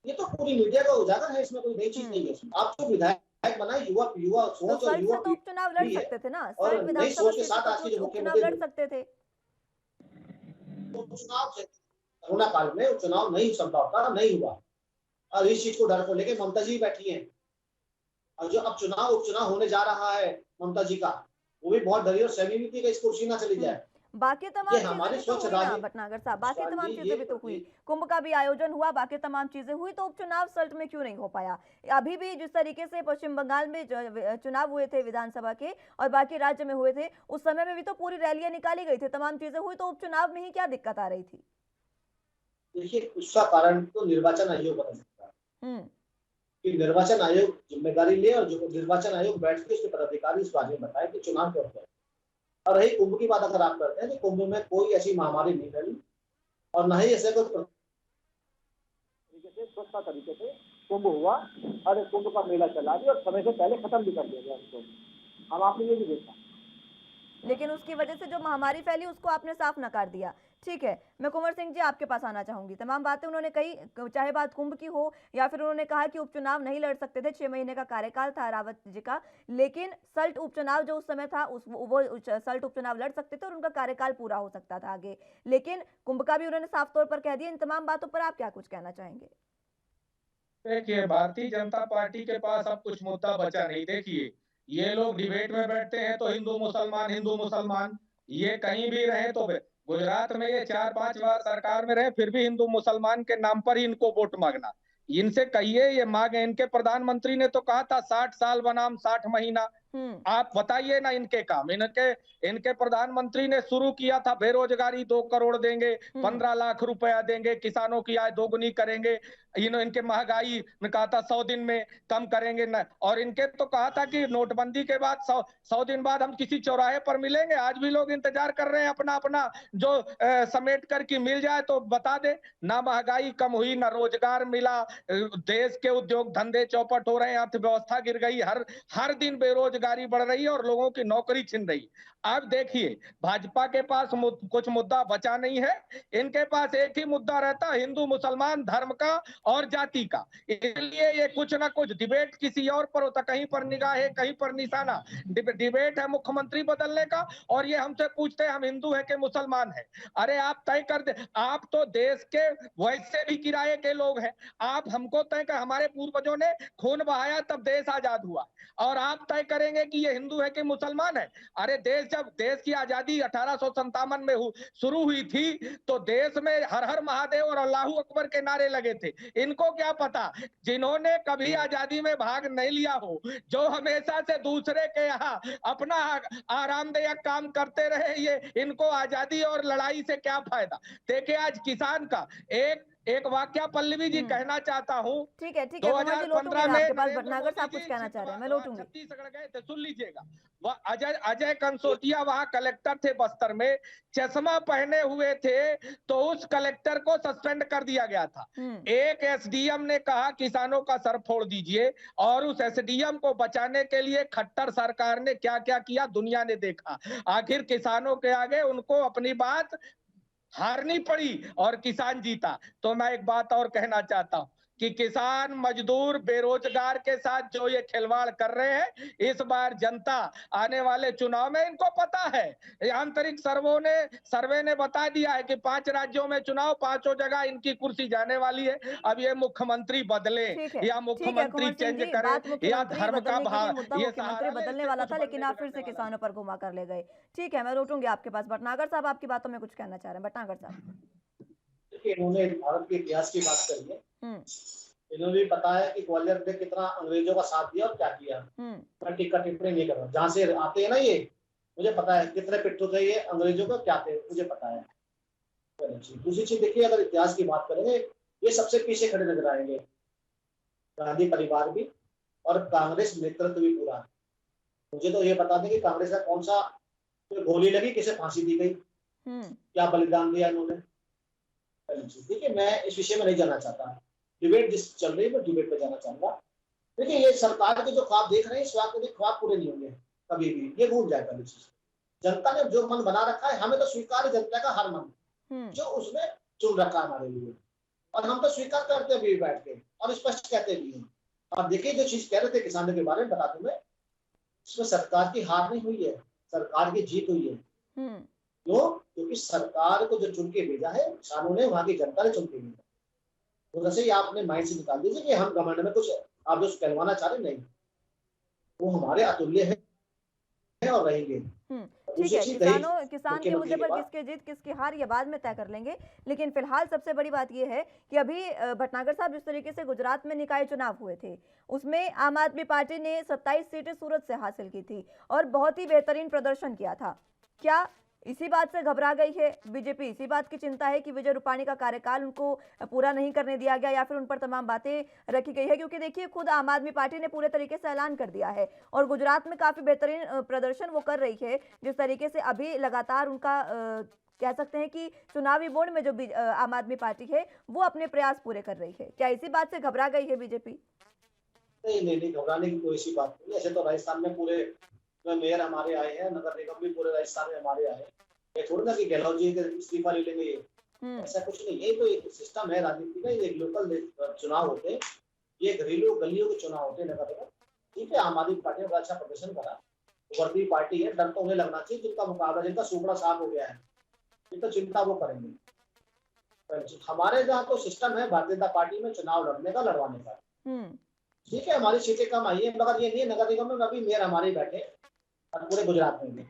ये तो पूरी मीडिया का उजागर है, इसमें कोई नई चीज नहीं है। आप जो विधायक बनाए युवा सोच और युवा तो उपचुनाव लड़ सकते थे ना, और नई सोच के साथ आज के जो मुख्यमंत्री लड़ सकते थे। उपचुनाव से कोरोना काल में उपचुनाव नहीं संभव था, नहीं हुआ, और इस चीज को डर को लेके ममता जी बैठी हैं, और जो अब उपचुनाव होने जा रहा है ममता जी का, वो भी बहुत डरी और सहमी भी थी कि इस कुर्सी ना चली जाए। बाकी तमाम चीजें तो हुई ना भटनागर साहब, बाकी तमाम चीजें भी तो हुई, कुंभ का भी आयोजन हुआ, बाकी तमाम चीजें हुई, तो उपचुनाव सल्ट में क्यों नहीं हो पाया? अभी भी जिस तरीके से पश्चिम बंगाल में चुनाव हुए थे विधानसभा के और बाकी राज्य में हुए थे, उस समय में भी तो पूरी रैलियां निकाली गई थी, तमाम चीजें हुई, तो उपचुनाव में ही क्या दिक्कत आ रही थी? देखिए उसका कारण तो निर्वाचन आयोग बता सकता है कि निर्वाचन आयोग जिम्मेदारी ले और जो निर्वाचन आयोग बैठ के उसके पदाधिकारी इस बारे में बताए कि चुनाव क्यों होता है। और रही कुंभ की बात अगर आप करते हैं, तो कुंभ में कोई ऐसी महामारी नहीं फैली और न ही ऐसे कोई तरीके से स्वच्छता तरीके से कुंभ हुआ और कुंभ का मेला चला दिया और समय से पहले खत्म भी कर दिया गया उसको। हम आपने ये भी देखा, लेकिन उसकी वजह से जो महामारी फैली उसको आपने साफ नकार दिया। ठीक है, मैं कुंवर सिंह जी आपके पास आना चाहूंगी। तमाम बातें उन्होंने कही, चाहे बात कुंभ की हो या फिर उन्होंने कहा कि उपचुनाव नहीं लड़ सकते थे, 6 महीने का कार्यकाल था रावत जी का, लेकिन सल्ट उपचुनाव जो उस समय था वो सल्ट उपचुनाव लड़ सकते थे और उनका कार्यकाल पूरा हो सकता था आगे, लेकिन कुंभ का भी उन्होंने साफ तौर पर कह दिया। इन तमाम बातों पर आप क्या कुछ कहना चाहेंगे? देखिए भारतीय जनता पार्टी के पास अब कुछ मुद्दा बचा नहीं। देखिए ये लोग डिबेट में बैठते हैं तो हिंदू मुसलमान, ये कहीं भी रहे, तो गुजरात में ये 4-5 बार सरकार में रहे फिर भी हिंदू मुसलमान के नाम पर ही इनको वोट मांगना, इनसे कहिए ये मांग है। इनके प्रधानमंत्री ने तो कहा था 60 साल बनाम 60 महीना। आप बताइए ना इनके काम। इनके प्रधानमंत्री ने शुरू किया था बेरोजगारी 2 करोड़ देंगे, 15 लाख रुपया देंगे, किसानों की आय दोगुनी करेंगे। इनके महंगाई में कहा था 100 दिन में कम करेंगे न, और इनके तो कहा था कि नोटबंदी के बाद 100 दिन बाद हम किसी चौराहे पर मिलेंगे। आज भी लोग इंतजार कर रहे हैं अपना अपना जो समेट कर की मिल जाए तो बता दे। ना महंगाई कम हुई, ना रोजगार मिला, देश के उद्योग धंधे चौपट हो रहे हैं, अर्थव्यवस्था गिर गई, हर दिन बेरोजगारी बढ़ रही है और लोगों की नौकरी छिन रही। अब देखिए भाजपा के पास कुछ मुद्दा बचा नहीं है। इनके पास एक ही मुद्दा रहता, हिंदू मुसलमान धर्म का और जाति का। इसलिए ये कुछ ना कुछ डिबेट किसी और पर होता, कहीं पर निगाह है, कहीं पर निशाना। डिबेट है मुख्यमंत्री बदलने का, और ये हमसे पूछते हैं हम हिंदू है कि मुसलमान है। अरे आप तय कर दे। आप तो देश के वैसे भी किराए के लोग हैं। आप हमको तय कर, हमारे पूर्वजों ने खून बहाया तब देश आजाद हुआ, और आप तय करेंगे कि ये हिंदू है कि मुसलमान है। अरे जब देश की आजादी 1857 में शुरू हुई थी तो देश में हर हर महादेव और अल्लाहू अकबर के नारे लगे थे। इनको क्या पता, जिन्होंने कभी आजादी में भाग नहीं लिया हो, जो हमेशा से दूसरे के यहाँ अपना आरामदायक काम करते रहे, ये इनको आजादी और लड़ाई से क्या फायदा। देखिए आज किसान का एक वाक्य पल्लवी जी कहना चाहता हूँ। ठीक है मनोहर जी, लौटूंगी मैं आपके पास। भटनागर साहब कुछ कहना चाह रहे हैं, मैं लौटूंगी। छत्तीसगढ़ गए थे, सुन लीजिएगा। वह अजय कंसोटिया वहां कलेक्टर थे बस्तर में, चश्मा पहने हुए थे तो उस कलेक्टर को सस्पेंड कर दिया गया था। एक एसडीएम ने कहा किसानों का सर फोड़ दीजिए, और उस एसडीएम को बचाने के लिए खट्टर सरकार ने क्या क्या किया दुनिया ने देखा। आखिर किसानों के आगे उनको अपनी बात हारनी पड़ी और किसान जीता। तो मैं एक बात और कहना चाहता हूं कि किसान मजदूर बेरोजगार के साथ जो ये खिलवाड़ कर रहे हैं, इस बार जनता आने वाले चुनाव में, इनको पता है, आंतरिक सर्वे ने बता दिया है कि 5 राज्यों में चुनाव, 5 जगह इनकी कुर्सी जाने वाली है। अब ये मुख्यमंत्री बदले या मुख्यमंत्री चेंज करे या धर्म का भाव, ये मुख्यमंत्री बदलने वाला था, लेकिन आप फिर से किसानों पर घुमा कर ले गए। ठीक है, मैं लौटूंगी आपके पास। भटनागर साहब आपकी बातों में कुछ कहना चाह रहे हैं। भटनागर साहब, इन्होंने भारत के इतिहास की बात करी है। इन्होंने भी बताया कि ग्वालियर ने कितना अंग्रेजों का साथ दिया और क्या किया। मैं टिक्का टिप्पणी नहीं कर रहा, जहां से आते हैं ना ये, मुझे पता है कितने पिट्ठू थे ये अंग्रेजों का, क्या थे मुझे पता है। दूसरी चीज देखिए, अगर इतिहास की बात करेंगे, ये सबसे पीछे खड़े नजर आएंगे, गांधी परिवार भी और कांग्रेस नेतृत्व भी पूरा। मुझे तो ये बता दें कि कांग्रेस का कौन सा गोली लगी, किसे फांसी दी गई, क्या बलिदान दिया इन्होंने। देखिए मैं इस विषय में नहीं जाना चाहता, डिबेट जिस चल रही है मैं डिबेट पे जाना चाहूंगा। देखिए ये सरकार के जो ख्वाब देख रहे हैं, इस बात के ख्वाब पूरे नहीं होंगे कभी भी, ये भूल जाए कभी चीज। जनता ने जो मन बना रखा है, हमें तो स्वीकार है जनता का हर मन जो उसने चुन रखा है हमारे लिए, और हम तो स्वीकार करते हैं बैठ के और स्पष्ट कहते भी हैं। और देखिए जो चीज कह रहे थे किसानों के बारे में, बता दूं मैं, इसमें सरकार की हार नहीं हुई है, सरकार की जीत हुई है। क्यों? क्योंकि सरकार को जो चुन के भेजा है किसानों ने, वहां की जनता ने चुन के भेजा। तो वैसे ही आपने माइंड से निकाल दीजिए कि हम घमंड में कुछ आप जो कहलवाना चाह रहे, नहीं, वो हमारे अतुल्य है और रहेंगे। ठीक है, किसान के मुद्दे पर किसकी जीत किसकी हार ये बाद में तय कर लेंगे, लेकिन फिलहाल सबसे बड़ी बात ये है कि अभी भटनागर साहब जिस तरीके से गुजरात में निकाय चुनाव हुए थे, उसमें आम आदमी पार्टी ने 27 सीटें सूरत से हासिल की थी और बहुत ही बेहतरीन प्रदर्शन किया था। क्या इसी बात से घबरा गई है बीजेपी? इसी बात की चिंता है कि विजय रूपाणी का कार्यकाल उनको पूरा नहीं करने दिया गया, या फिर उन पर तमाम बातें रखी गई है? क्योंकि देखिए खुद आम आदमी पार्टी ने पूरे तरीके से ऐलान कर दिया है और गुजरात में काफी बेहतरीन प्रदर्शन वो कर रही है, जिस तरीके से अभी लगातार उनका कह सकते हैं कि चुनावी बोर्ड में जो आम आदमी पार्टी है वो अपने प्रयास पूरे कर रही है। क्या इसी बात से घबरा गई है बीजेपी? नहीं, घबराने की कोई ऐसी बात नहीं। ऐसे तो राजस्थान में पूरे मेयर हमारे आए हैं, नगर निगम भी पूरे राजस्थान में हमारे आए हैं। ये थोड़ी ना कि गहलोत जी के इस्तीफा ले लेंगे, ऐसा कुछ नहीं। ये तो एक सिस्टम है राजनीति का, ये लोकल चुनाव होते हैं, ये घरेलू गलियों के चुनाव होते हैं नगर निगम। ठीक है, आम आदमी पार्टी ने बड़ा अच्छा प्रदर्शन करा, वर्दी पार्टी है, डर तो उन्हें लगना चाहिए जिनका मुकाबला, जिनका सुपड़ा साफ हो गया है, जिनका चिंता वो करेंगे। हमारे जहाँ तो सिस्टम है भारतीय जनता पार्टी में चुनाव लड़ने का, लड़वाने का। ठीक है, हमारी सीटें कम आई है, मगर ये नहीं नगर निगम में अभी मेयर हमारे बैठे और पूरे गुजरात में भी।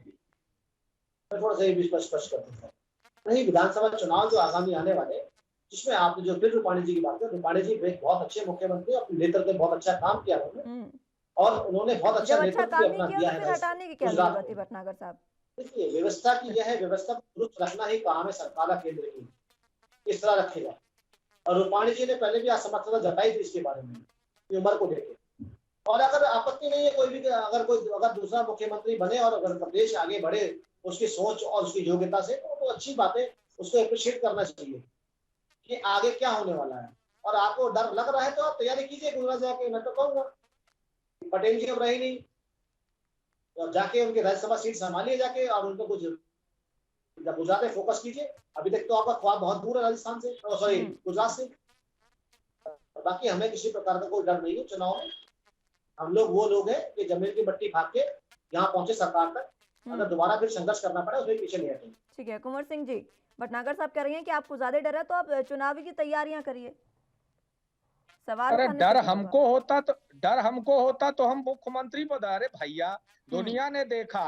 मैं थोड़ा सा ये भी स्पष्ट कर देता हूँ, नहीं विधानसभा चुनाव जो आगामी आने वाले, जिसमें आपने जो फिर रूपाणी जी की बात करें, रूपाणी जी एक बहुत अच्छे मुख्यमंत्री, अपने नेतृत्व में बहुत अच्छा काम किया उन्होंने, और उन्होंने बहुत अच्छा जब अच्छा नेतृत्व काम भी नहीं अपना किया दिया तो है फिर हटाने की क्या गुजरात जरूरत थी में। भटनागर साहब? देखिए, व्यवस्था की यह है, व्यवस्था को दुरुस्त रखना ही काम है सरकार का, केंद्र की इस तरह रखेगा। और रूपाणी जी ने पहले भी असमर्थता जताई थी इसके बारे में, उम्र को लेकर। और अगर आपत्ति नहीं है कोई भी, अगर दूसरा मुख्यमंत्री बने और अगर प्रदेश आगे बढ़े उसकी सोच और उसकी योग्यता से, तो अच्छी बात है, उसको अप्रिशिएट करना चाहिए कि आगे क्या होने वाला है। और आपको डर लग रहा है तो आप तैयारी कीजिए गुजरात जाके। मैं तो कहूंगा पटेल जी अब रही नहीं, तो जाके उनकी राज्यसभा सीट संभालिए जाके, और उनको कुछ गुजरात में फोकस कीजिए। अभी तक तो आपका ख्वाब बहुत दूर है राजस्थान से, सॉरी गुजरात से। बाकी हमें किसी प्रकार का कोई डर नहीं है चुनाव में। हम लोग वो लोग हैं कि जमीन की मट्टी भाग के यहाँ पहुंचे सरकार तक। अगर दोबारा फिर संघर्ष करना पड़े उसमें पीछे नहीं हटेंगे। ठीक है कुंवर सिंह जी, भटनागर साहब कह रहे हैं कि आपको ज्यादा डर है तो आप चुनावी की तैयारियां करिए। सवाल अरे उठाने डर से क्या हमको होता तो हम मुख्यमंत्री बता रहे भैया। दुनिया ने देखा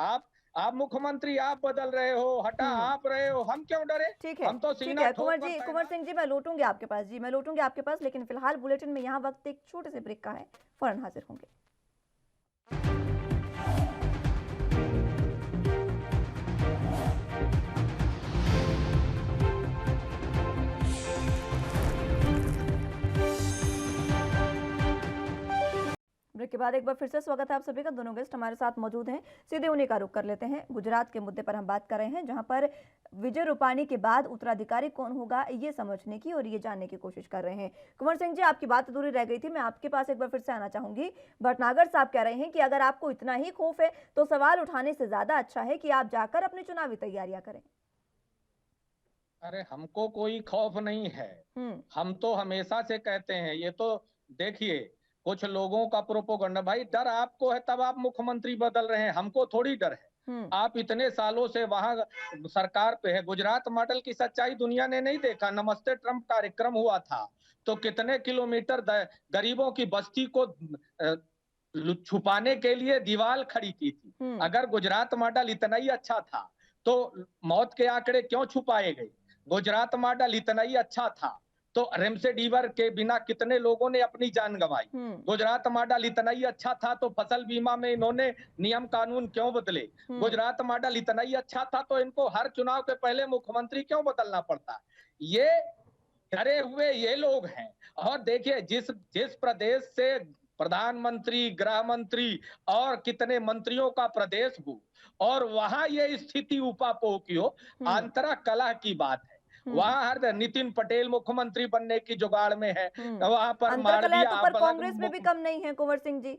आप मुख्यमंत्री आप बदल रहे हो, हटा आप रहे हो, हम क्यों डरे? ठीक है, हम तो ठीक सीना है ठोक कर कुंवर सिंह जी, मैं लौटूंगी आपके पास जी, मैं लौटूंगी आपके पास, लेकिन फिलहाल बुलेटिन में यहाँ वक्त एक छोटे से ब्रेक का है, फौरन हाजिर होंगे। ब्रेक के बाद एक बार फिर से स्वागत है आप सभी का। दोनों गेस्ट हमारे साथ मौजूद हैं, सीधे उन्हीं का रुख कर लेते हैं। गुजरात के मुद्दे पर हम बात कर रहे हैं, जहां पर विजय रूपाणी के बाद उत्तराधिकारी कौन होगा ये समझने की और ये जानने की कोशिश कर रहे हैं। कुंवर सिंह जी, आपकी बात अधूरी रह गई थी, मैं आपके पास एक बार फिर से आना चाहूंगी। भटनागर साहब कह रहे हैं कि अगर आपको इतना ही खौफ है तो सवाल उठाने से ज्यादा अच्छा है कि आप जाकर अपनी चुनावी तैयारियां करें। अरे हमको कोई खौफ नहीं है, हम तो हमेशा से कहते हैं। ये तो देखिए कुछ लोगों का प्रोपोगंडा, भाई डर आपको है तब आप मुख्यमंत्री बदल रहे हैं, हमको थोड़ी डर है। आप इतने सालों से वहां सरकार पे है। गुजरात मॉडल की सच्चाई दुनिया ने नहीं देखा? नमस्ते ट्रंप कार्यक्रम हुआ था तो कितने किलोमीटर गरीबों की बस्ती को छुपाने के लिए दीवार खड़ी की थी। अगर गुजरात मॉडल इतना ही अच्छा था तो मौत के आंकड़े क्यों छुपाए गए? गुजरात मॉडल इतना ही अच्छा था तो रेमडेसिविर के बिना कितने लोगों ने अपनी जान गंवाई? गुजरात मॉडल इतना ही अच्छा था तो फसल बीमा में इन्होंने नियम कानून क्यों बदले? गुजरात मॉडल इतना ही अच्छा था तो इनको हर चुनाव के पहले मुख्यमंत्री क्यों बदलना पड़ता? ये डरे हुए ये लोग हैं। और देखिए जिस प्रदेश से प्रधानमंत्री, गृह मंत्री और कितने मंत्रियों का प्रदेश हो और वहां ये स्थिति उपापो की हो, आंतरा कलह की बात है। वहां हर नितिन पटेल मुख्यमंत्री बनने की जुगाड़ में है, वहां पर अंतरकलह तो पर कांग्रेस में भी कम नहीं है कुंवर सिंह जी,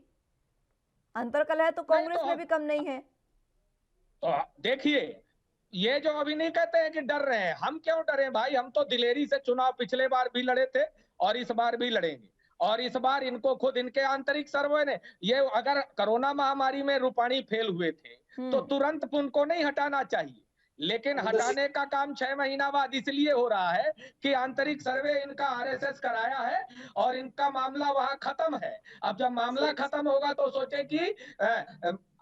अंतरकलह तो कांग्रेस में भी कम नहीं है। तो देखिए ये जो अभी नहीं कहते हैं कि डर रहे हैं, हम क्यों डरे भाई? हम तो दिलेरी से चुनाव पिछले बार भी लड़े थे और इस बार भी लड़ेंगे। और इस बार इनको खुद इनके आंतरिक सर्वे ने, ये अगर कोरोना महामारी में रूपाणी फेल हुए थे तो तुरंत उनको नहीं हटाना चाहिए, लेकिन हटाने का काम 6 महीना बाद इसलिए हो रहा है कि आंतरिक सर्वे इनका आरएसएस कराया है और इनका मामला वहां खत्म है। अब जब मामला खत्म होगा तो सोचे कि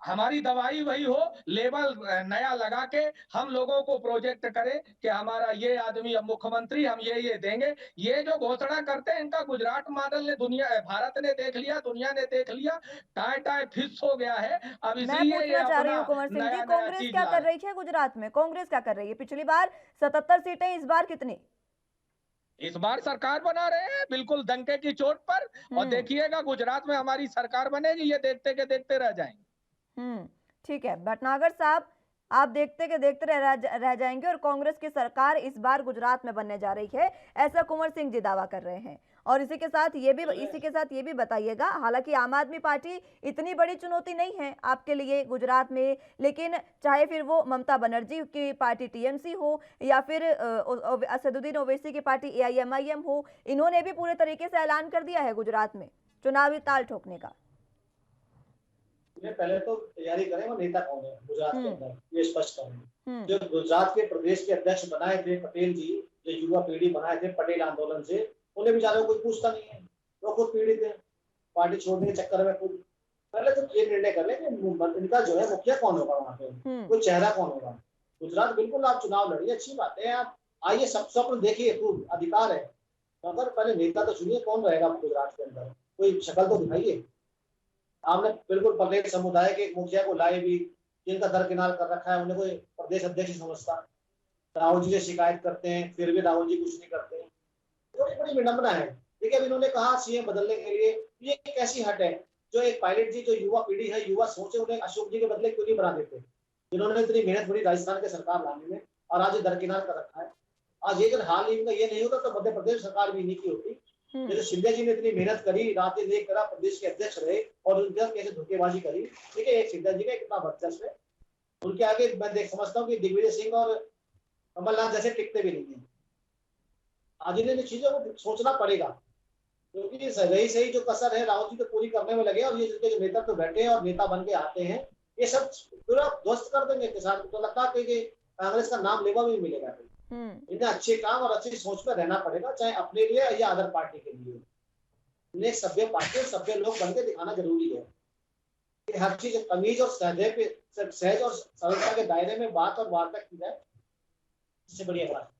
हमारी दवाई वही हो, लेवल नया लगा के हम लोगों को प्रोजेक्ट करें कि हमारा ये आदमी अब मुख्यमंत्री, हम ये देंगे। ये जो घोषणा करते हैं इनका गुजरात मॉडल ने भारत ने देख लिया, दुनिया ने देख लिया, टाए फिक्स हो गया है। अब मैं पूछना चाह रही हूँ कुंवर सिंह जी, कांग्रेस क्या कर रही है गुजरात में? कांग्रेस क्या कर रही है? पिछली बार 77 सीटें, इस बार कितनी? इस बार सरकार बना रहे हैं बिल्कुल डंके की चोट पर। और देखिएगा गुजरात में हमारी सरकार बनेगी, ये देखते के देखते रह जाएंगे। ठीक है भटनागर साहब, आप देखते के देखते रह जाएंगे और कांग्रेस की सरकार इस बार गुजरात में बनने जा रही है, ऐसा कुंवर सिंह जी दावा कर रहे हैं। और इसी के साथ ये भी बताइएगा, हालांकि आम आदमी पार्टी इतनी बड़ी चुनौती नहीं है आपके लिए गुजरात में, लेकिन चाहे फिर वो ममता बनर्जी की पार्टी टीएमसी हो या फिर असदुद्दीन ओवैसी की पार्टी एआईएमआईएम हो, इन्होंने भी पूरे तरीके से ऐलान कर दिया है गुजरात में चुनावी ताल ठोकने का। पहले तो तैयारी करें वो नेता कौन है गुजरात के अंदर, ये स्पष्ट करें। जो गुजरात के प्रदेश के अध्यक्ष बनाए थे पटेल जी, जो युवा पीढ़ी बनाए थे पटेल आंदोलन से, उन्हें बेचारों को कोई पूछता नहीं है, वो खुद पीड़ित है पार्टी छोड़ने के चक्कर में। खुद पहले तो ये निर्णय कर ले कि इनका जो है मुखिया कौन होगा, वहाँ पे कोई चेहरा कौन होगा। गुजरात बिल्कुल आप चुनाव लड़िए, अच्छी बात है, आप आइए, सब स्वप्न देखिए, खूब अधिकार है, मगर पहले नेता तो चुनिए, कौन रहेगा गुजरात के अंदर, कोई शक्ल तो दिखाइए। आपने बिल्कुल पटेल समुदाय के एक मुखिया को लाए भी, जिनका दरकिनार कर रखा है, उन्हें कोई प्रदेश अध्यक्ष समझता। राहुल जी से शिकायत करते हैं, फिर भी राहुल जी कुछ नहीं करते हैं। थोड़ी बड़ी विडंबना है। देखिए, अब इन्होंने कहा सीएम बदलने के लिए, ये कैसी हट है? जो एक पायलट जी, जो युवा पीढ़ी है, युवा सोचे, उन्हें अशोक जी के बदले क्यों नहीं बना देते, जिन्होंने इतनी मेहनत करी राजस्थान के सरकार लाने में, और आज ये दरकिनार कर रखा है। आज ये अगर हाल ही इनका ये नहीं होता तो मध्य प्रदेश सरकार भी नहीं की होती। जैसे सिंधिया जी ने इतनी मेहनत करी, रात दिन एक करा, प्रदेश के अध्यक्ष रहे, और उनके साथ कैसे धोखेबाजी करी। ठीक है, एक सिंधिया जी का कितना वर्चस्व है, उनके आगे मैं देख समझता हूँ कि दिग्विजय सिंह और कमलनाथ जैसे टिकते भी नहीं है। आज इन्हें चीजों को सोचना पड़ेगा, क्योंकि रही सही जो कसर है राहुल जी तो पूरी करने में लगे, और ये जिनके जो नेता तो बैठे हैं और नेता बन के आते हैं, ये सब पूरा ध्वस्त कर देंगे किसान को। तो लगता है कि कांग्रेस का नाम लेवा भी मिलेगा। इन्हें अच्छे काम और अच्छी सोच में रहना पड़ेगा, चाहे अपने लिए या अदर पार्टी के लिए। इन्हें सभ्य पार्टी और सभ्य लोग बन के दिखाना जरूरी है कि हर चीज तमीज और सहज और सरलता के दायरे में बात और वार्ता की जाए, इससे बढ़िया बात।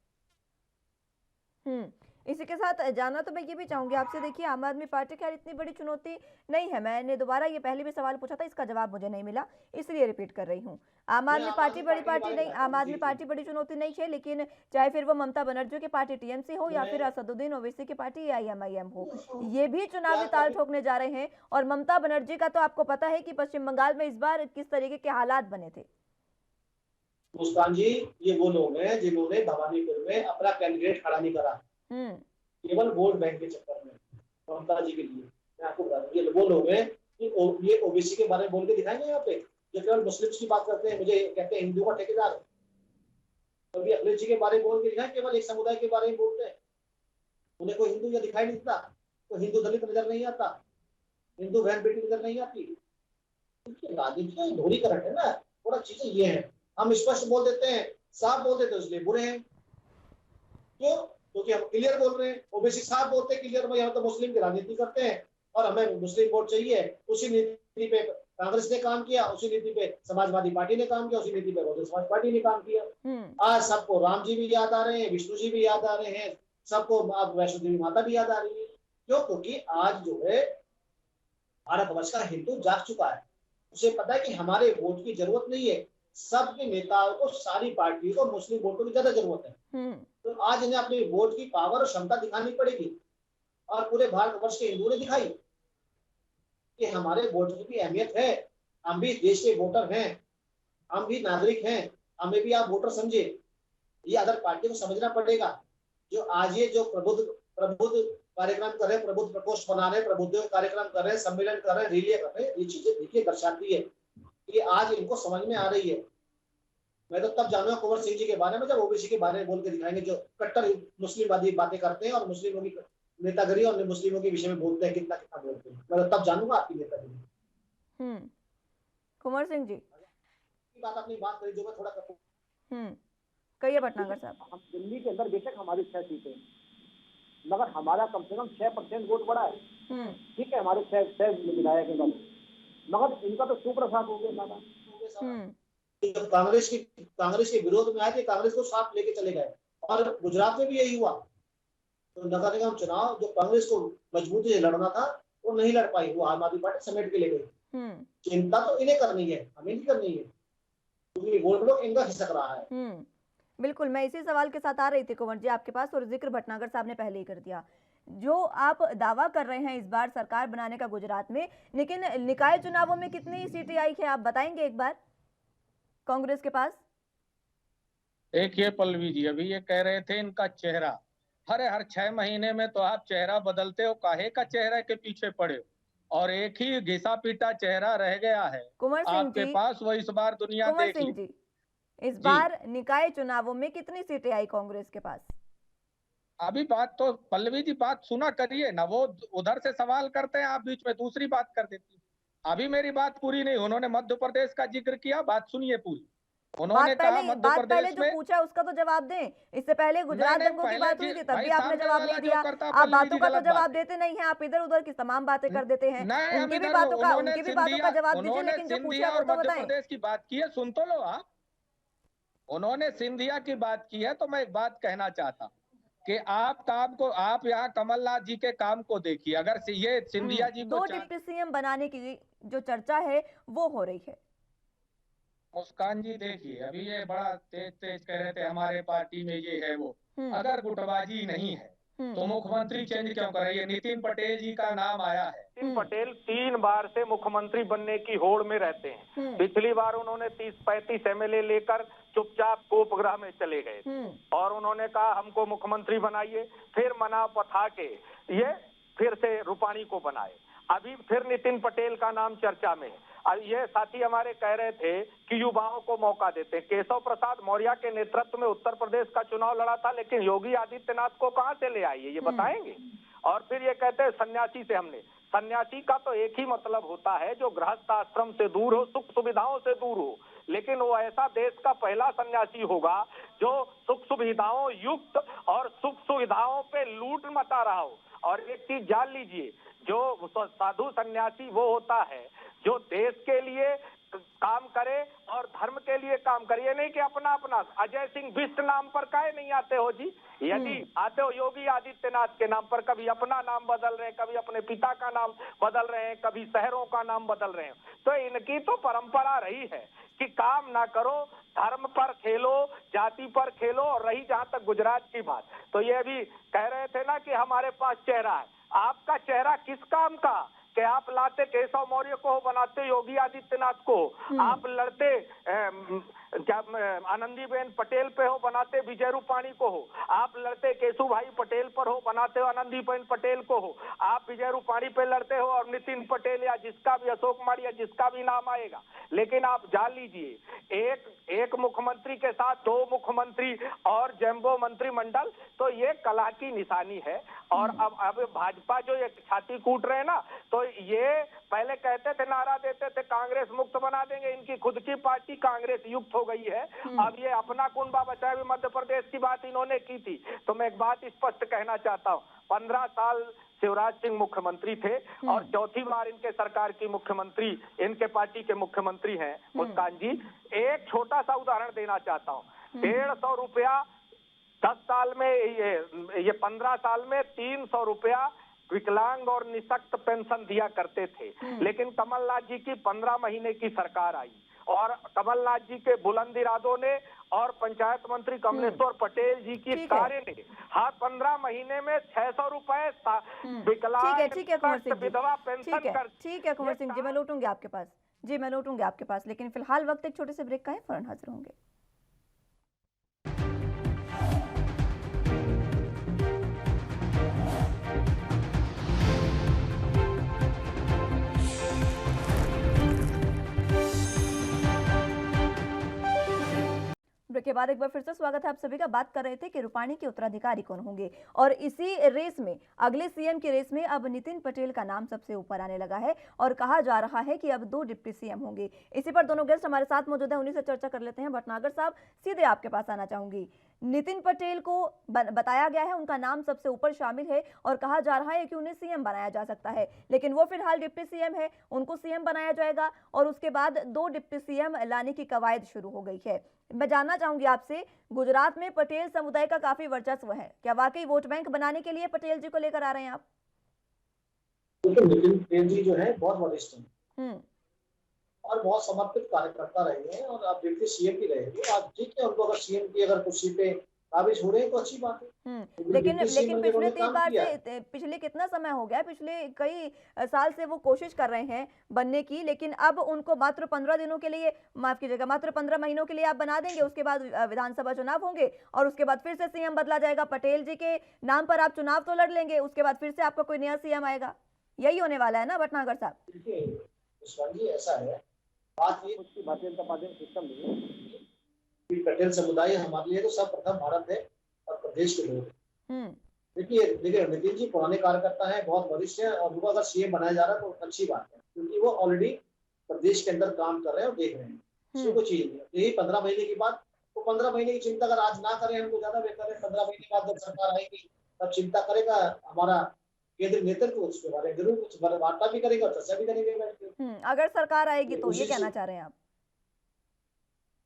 इसी के साथ जानना तो मैं ये भी चाहूंगी आपसे, देखिए आम आदमी पार्टी खैर इतनी बड़ी चुनौती नहीं है, मैंने दोबारा ये पहले भी सवाल पूछा था, इसका जवाब मुझे नहीं मिला, इसलिए रिपीट कर रही हूँ। आम आदमी पार्टी बड़ी पार्टी नहीं, आम आदमी पार्टी बड़ी चुनौती नहीं है, लेकिन चाहे फिर वो ममता बनर्जी की पार्टी टीएमसी हो या फिर असदुद्दीन ओवैसी की पार्टी आईएमआईएम हो, ये भी चुनावी ताल ठोकने जा रहे हैं। और ममता बनर्जी का तो आपको पता है कि पश्चिम बंगाल में इस बार किस तरीके के हालात बने थे। मुस्कान जी, ये वो लोग हैं जिन्होंने भवानीपुर में अपना कैंडिडेट खड़ा नहीं करा, केवल वोट बैंक के चक्कर में ममता जी के लिए। मैं आपको बता दूं, ये वो लोग हैं कि ये ओबीसी के बारे में बोल के दिखाएंगे यहाँ पे, ये केवल मुस्लिम्स की बात करते हैं, मुझे कहते हैं हिंदू का ठेकेदार। कभी अखिलेश जी के बारे में बोल के दिखाएं, केवल एक समुदाय के बारे में बोलते हैं, उन्हें कोई हिंदू या दिखाई नहीं देता, कोई हिंदू दलित नजर नहीं आता, हिंदू बहन बेटी नजर नहीं आती। राजनीति दोहरीकरण है ना, थोड़ा चीजें ये है। हम स्पष्ट बोल देते हैं, साफ बोल देते हैं, इसलिए बुरे हैं। क्यों? क्योंकि हम क्लियर बोल रहे हैं। ओबीसी साहब बोलते हैं क्लियर, भाई हम तो मुस्लिम की राजनीति करते हैं और हमें मुस्लिम वोट चाहिए। उसी नीति पे कांग्रेस ने काम किया, उसी नीति पे समाजवादी पार्टी ने काम किया, उसी नीति पे बहुजन समाज पार्टी ने काम किया। आज सबको राम जी भी याद आ रहे हैं, विष्णु जी भी याद आ रहे हैं, सबको अब वैष्णो देवी माता भी याद आ रही है। क्यों? क्योंकि आज जो है भारतवर्ष का हिंदू जाग चुका है, उसे पता है कि हमारे वोट की जरूरत नहीं है, सबके नेताओं को, सारी पार्टियों को मुस्लिम वोटों की ज्यादा जरूरत है। तो आज इन्हें अपनी वोट की पावर और क्षमता दिखानी पड़ेगी, और पूरे भारतवर्ष के हिंदुओं ने दिखाई कि हमारे वोट की भी अहमियत है। हम भी देश के वोटर हैं, हम भी नागरिक हैं, हमें भी आप वोटर समझे। ये अदर पार्टी को समझना पड़ेगा। जो आज ये जो प्रबुद्ध कार्यक्रम कर रहे हैं, प्रबुद्ध प्रकोष्ठ बना रहे हैं, प्रबुद्ध कार्यक्रम कर रहे हैं, सम्मेलन कर रहे हैं, रैलियां कर रहे हैं, ये चीजें देखिए दर्शाती है कि आज इनको समझ में आ रही है। मैं तो तब जानूंगा कुंवर सिंह जी के बारे में जब ओबीसी के बारे में बोल के दिखाएंगे, जो कट्टर मुस्लिमवादी बातें करते हैं और मुस्लिमों की नेतागिरी और मुस्लिमों के विषय में बोलते हैं, कितना कितना बोलते हैं। मैं तो तब जानूंगा आपकी नेतागिरी। कुंवर सिंह जी बात अपनी बात करी, जो मैं थोड़ा कहिए भटनागर साहब। हम दिल्ली के अंदर बेशक हमारी 6 सीटें, मगर हमारा कम से कम 6% वोट बढ़ा है। ठीक है, हमारे 6 विधायक हैं, मगर इनका तो सुप्रसाद हो गया। कांग्रेस के विरोध में आए थे, कांग्रेस को साथ लेके चले गए, और गुजरात में भी यही हुआ। तो नगर निगम चुनाव जो कांग्रेस को मजबूती से लड़ना था वो नहीं लड़ पाई, वो आम आदमी पार्टी समेट के ले गई। चिंता तो इन्हें करनी है, हमें नहीं करनी है, क्योंकि वोट लोग इनका खिसक रहा है। बिल्कुल, मैं इसी सवाल के साथ आ रही थी कुंवर जी आपके पास, और जिक्र भटनागर साहब ने पहले ही कर दिया। जो आप दावा कर रहे हैं इस बार सरकार बनाने का गुजरात में, लेकिन निकाय चुनावों में कितनी सीटें आई है आप बताएंगे एक बार कांग्रेस के पास? देखिए पल्लवी जी, अभी ये कह रहे थे इनका चेहरा, हर 6 महीने में तो आप चेहरा बदलते हो, काहे का चेहरे के पीछे पड़े हो, और एक ही घिसा पीटा चेहरा रह गया है आपके पास, वो इस बार दुनिया देख ली। इस बार निकाय चुनावों में कितनी सीटें आई कांग्रेस के पास? अभी बात तो पल्लवी जी बात सुना करिए ना, वो उधर से सवाल करते हैं, आप बीच में दूसरी बात कर देती। अभी मेरी बात पूरी नहीं, उन्होंने मध्य प्रदेश का जिक्र किया, बात सुनिए पूरी। उन्होंने कहा मध्य प्रदेश में, जो पूछा उसका तो जवाब दें। इससे पहले गुजरात दंगों की बात हुई थी, तब भी आपने जवाब नहीं दिया। आप बातों का तो जवाब देते नहीं हैं, आप इधर उधर की तमाम बातें कर देते हैं। उनकी भी बातों का जवाब दीजिए, लेकिन जो पूछा वो तो बताएं। मध्य प्रदेश की बात की है, सुन तो लो आप। उन्होंने सिंधिया की बात की है, तो मैं एक बात कहना चाहता, कि आप यहाँ कमलनाथ जी के काम को देखिए। अगर ये सिंधिया जी को दो डिप्टी सीएम बनाने की जो चर्चा है वो हो रही है। मुस्कान जी देखिए, अभी ये बड़ा तेज तेज कह रहे थे हमारे पार्टी में ये है वो। अगर गुटबाजी नहीं है तो मुख्यमंत्री चेंज क्यों कर रही है? नितिन पटेल जी का नाम आया है। नितिन पटेल 3 बार से मुख्यमंत्री बनने की होड़ में रहते हैं। पिछली बार उन्होंने 30-35 एमएलए लेकर चुपचाप कोपगृह में चले गए और उन्होंने कहा हमको मुख्यमंत्री बनाइए, फिर मना पथा के ये फिर से रूपाणी को बनाए। अभी फिर नितिन पटेल का नाम चर्चा में है। ये साथी हमारे कह रहे थे कि युवाओं को मौका देते। केशव प्रसाद मौर्य के नेतृत्व में उत्तर प्रदेश का चुनाव लड़ा था, लेकिन योगी आदित्यनाथ को कहां से ले आइए, ये बताएंगे। और फिर ये कहते हैं सन्यासी से हमने, सन्यासी का तो एक ही मतलब होता है जो गृहस्थ आश्रम से दूर हो, सुख सुविधाओं से दूर हो। लेकिन वो ऐसा देश का पहला सन्यासी होगा जो सुख सुविधाओं युक्त और सुख सुविधाओं पे लूट मचा रहा हो। और एक चीज जान लीजिए, जो साधु सन्यासी वो होता है जो देश के लिए काम करे और धर्म के लिए काम करे। ये नहीं कि अपना अपना अजय सिंह बिष्ट नाम पर काहे नहीं आते हो जी? यदि आते हो योगी आदित्यनाथ के नाम पर, कभी अपना नाम बदल रहे हैं, कभी अपने पिता का नाम बदल रहे हैं, कभी शहरों का नाम बदल रहे हैं। तो इनकी तो परंपरा रही है कि काम ना करो, धर्म पर खेलो, जाति पर खेलो। और रही जहां तक गुजरात की बात, तो ये भी कह रहे थे ना कि हमारे पास चेहरा है। आपका चेहरा किस काम का कि आप लाते केशव मौर्य को, बनाते योगी आदित्यनाथ को, आप लड़ते आनंदीबेन पटेल पे हो, बनाते विजय रूपाणी को हो, आप लड़ते केशु भाई पटेल पर हो, बनाते हो आनंदीबेन पटेल को हो, आप विजय रूपाणी पे लड़ते हो और नितिन पटेल या जिसका भी, अशोक कुमार या जिसका भी नाम आएगा। लेकिन आप जान लीजिए, एक मुख्यमंत्री के साथ 2 मुख्यमंत्री और जैम्बो मंत्रिमंडल, तो ये कला की निशानी है। और अब भाजपा जो ये छाती कूट रहे हैं ना, तो ये पहले कहते थे, नारा देते थे कांग्रेस मुक्त बना देंगे, इनकी खुद की पार्टी कांग्रेस युक्त हो गई है। अब ये अपना कुनबा बचाए भी मध्य प्रदेश की बात इन्होंने की थी। तो मैं एक बात स्पष्ट कहना चाहता हूँ, 15 साल शिवराज सिंह मुख्यमंत्री थे और चौथी बार इनके सरकार की मुख्यमंत्री, इनके पार्टी के मुख्यमंत्री हैं मुस्कान जी। एक छोटा सा उदाहरण देना चाहता हूँ, 150 रुपया 10 साल में, ये 15 साल में 300 रुपया विकलांग और निशक्त पेंशन दिया करते थे। लेकिन कमलनाथ जी की 15 महीने की सरकार आई और कमलनाथ जी के बुलंद इरादों ने और पंचायत मंत्री कमलेश्वर पटेल जी की कार्य ने 15 महीने में 600 रुपए विकलांग विधवा पेंशन कर। ठीक है कुंवर सिंह जी, मैं लौटूंगी आपके पास। जी मैं लौटूंगी आपके पास, लेकिन फिलहाल वक्त एक छोटे से ब्रेक का है, फौरन हाजिर होंगे। ब्रेक के बाद एक बार फिर से स्वागत है आप सभी का। बात कर रहे थे कि रूपाणी के उत्तराधिकारी कौन होंगे, और इसी रेस में, अगले सीएम की रेस में अब नितिन पटेल का नाम सबसे ऊपर आने लगा है और कहा जा रहा है कि अब 2 डिप्टी सीएम होंगे। इसी पर दोनों गेस्ट हमारे साथ मौजूद हैं, उन्हीं से चर्चा कर लेते हैं। भटनागर साहब, सीधे आपके पास आना चाहूंगी। नितिन पटेल को बताया गया है, उनका नाम सबसे ऊपर शामिल है और कहा जा रहा है कि उन्हें सीएम बनाया जा सकता है, लेकिन वो फिलहाल डिप्टी सीएम है, उनको सीएम बनाया जाएगा और उसके बाद 2 डिप्टी सीएम लाने की कवायद शुरू हो गई है। मैं जानना चाहूंगी आपसे, गुजरात में पटेल समुदाय का काफी वर्चस्व है, क्या वाकई वोट बैंक बनाने के लिए पटेल जी को लेकर आ रहे हैं आप? नितिन पटेल जी जो है बहुत वरिष्ठ हैं और बहुत समर्पित कार्यकर्ता रहे हैं और आप देखते सीएम भी रहेंगे। आप ठीक है, उनको अगर सीएम की अगर कुर्सी पे काबिज हो रहे हैं तो अच्छी बात है। लेकिन पिछले 3 बार से, पिछले कितना समय हो गया, पिछले कई साल से वो कोशिश कर रहे हैं बनने की, लेकिन अब उनको मात्र 15 दिनों के लिए, माफ कीजिएगा, मात्र 15 महीनों के लिए आप बना देंगे। उसके बाद विधानसभा चुनाव होंगे और उसके बाद फिर से सीएम बदला जाएगा। पटेल जी के नाम पर आप चुनाव तो लड़ लेंगे, उसके बाद फिर से आपका कोई नया सीएम आएगा। यही होने वाला है ना भटनागर साहब? देखिए ऐसा है, बात ये भारतीय जनता पार्टी सिस्टम नहीं है। पटेल समुदाय हमारे लिए तो सर्वप्रथम भारत है और प्रदेश के लोग हैं। देखिए नितिन जी पुराने कार्यकर्ता हैं, बहुत वरिष्ठ हैं और उनको अगर सीएम बनाया जा रहा है तो अच्छी बात है, क्योंकि वो ऑलरेडी प्रदेश के अंदर काम कर रहे हैं और देख रहे हैं। इसमें कोई चीज नहीं है। यही 15 महीने की बात, तो 15 महीने की चिंता अगर आज ना करें हमको ज्यादा बेहतर है। 15 महीने बाद जब सरकार आएगी तब चिंता करेगा हमारा केंद्रीय नेतृत्व, उसके बारे में जरूर कुछ वार्ता भी करेगा, चर्चा भी करेंगे। अगर सरकार आएगी तो ये कहना चाह रहे हैं आप?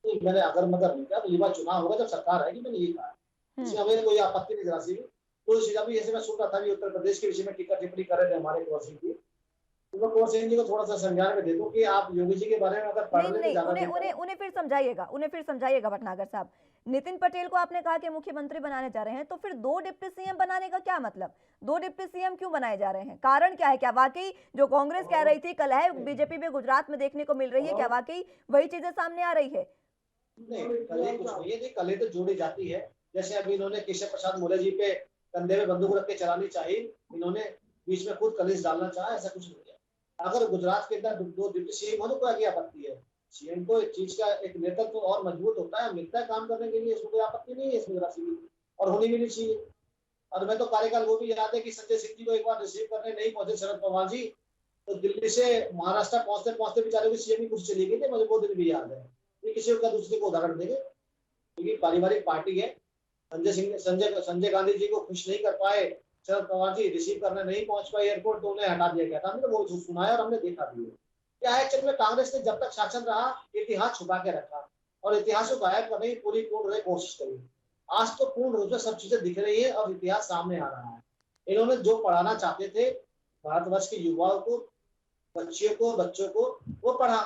मैंने अगर मगर नहीं कहा, तो ये बार चुनाव होगा जब सरकार आएगी, मैंने ये कहा। इसमें हमें कोई आपत्ति नहीं जरा सी भी। तो इस अभी जैसे मैं सुन रहा था कि उत्तर प्रदेश के विषय में टीका टिप्पणी कर रहे थे हमारे कुंवर सिंह जी, तो मैं कुंवर सिंह जी को थोड़ा सा संज्ञान में दे दूं कि आप योगी जी के बारे में अगर पढ़ नहीं रहे तो नहीं, ज्यादा उन्हें बेहतर उन्हें है। उन्हें फिर समझाइएगा भटनागर साहब। नितिन पटेल को आपने कहा कि मुख्यमंत्री बनाने जा रहे हैं, तो फिर 2 डिप्टी सीएम बनाने का क्या मतलब? 2 डिप्टी सीएम क्यों बनाए जा रहे हैं? कारण क्या है? क्या वाकई जो कांग्रेस कह रही थी कलह बीजेपी में गुजरात में देखने को मिल रही है, क्या वाकई वही चीजें सामने आ रही है? नहीं, कले कुछ नहीं है जी, कले तो जोड़ी जाती है। जैसे अभी इन्होंने केशव प्रसाद मौर्य जी पे कंधे में बंदूक रख के चलानी चाहिए, इन्होंने बीच में खुद कलेश डालना चाहा, ऐसा कुछ नहीं है। अगर गुजरात के अंदर 2 डिप्टी सीएम हो तो कोई क्या आपत्ति है? सीएम को एक चीज का एक नेतृत्व और मजबूत होता है, मिलता है काम करने के लिए, इसमें कोई आपत्ति नहीं है इसमें जरा सी भी, और होनी भी नहीं चाहिए। और मैं तो कार्यकाल वो भी याद है कि संजय सिंह जी को एक बार रिसीव करने नहीं पहुंचे शरद पवार जी, तो दिल्ली से महाराष्ट्र पहुंचते पहुंचते बेचारे की सीएम की कुर्सी चली गई थी, मुझे वो दिन भी याद है। ये किसी का दूसरे को उदाहरण देंगे, क्योंकि पारिवारिक पार्टी है। संजय गांधी जी को खुश नहीं कर पाए शरद पवार जी, रिसीव करने नहीं पहुंच पाए एयरपोर्ट, तो उन्हें हटा दिया गया था। हमने तो वो सुनाया और हमने देखा भी है। क्या है, चल में कांग्रेस ने जब तक शासन रहा इतिहास छुपा के रखा और इतिहास को गायब करने की पूरी कोशिश करी। आज तो पूर्ण रूप से सब चीजें दिख रही है और इतिहास सामने आ रहा है। इन्होंने जो पढ़ाना चाहते थे भारतवर्ष के युवाओं को, बच्चों को वो पढ़ा,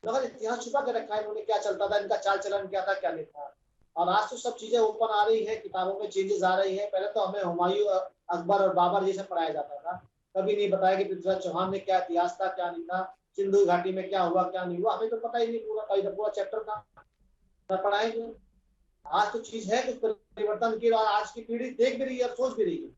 मगर इतिहास छुपा के रखा है इन्होंने। क्या चलता था इनका, चाल चलन क्या था, क्या नहीं था। और आज तो सब चीजें ओपन आ रही है, किताबों में चेंजेस आ रही है। पहले तो हमें हुमायूं, अकबर और बाबर जैसे पढ़ाया जाता था, कभी नहीं बताया कि पृथ्वीराज चौहान में क्या इतिहास था, क्या नहीं था, सिंधु घाटी में क्या हुआ क्या नहीं हुआ, हमें तो पता ही नहीं। पूरा चैप्टर था, पढ़ाएंगे। आज तो चीज है कुछ परिवर्तन की, और आज की पीढ़ी देख भी रही है और सोच भी रही है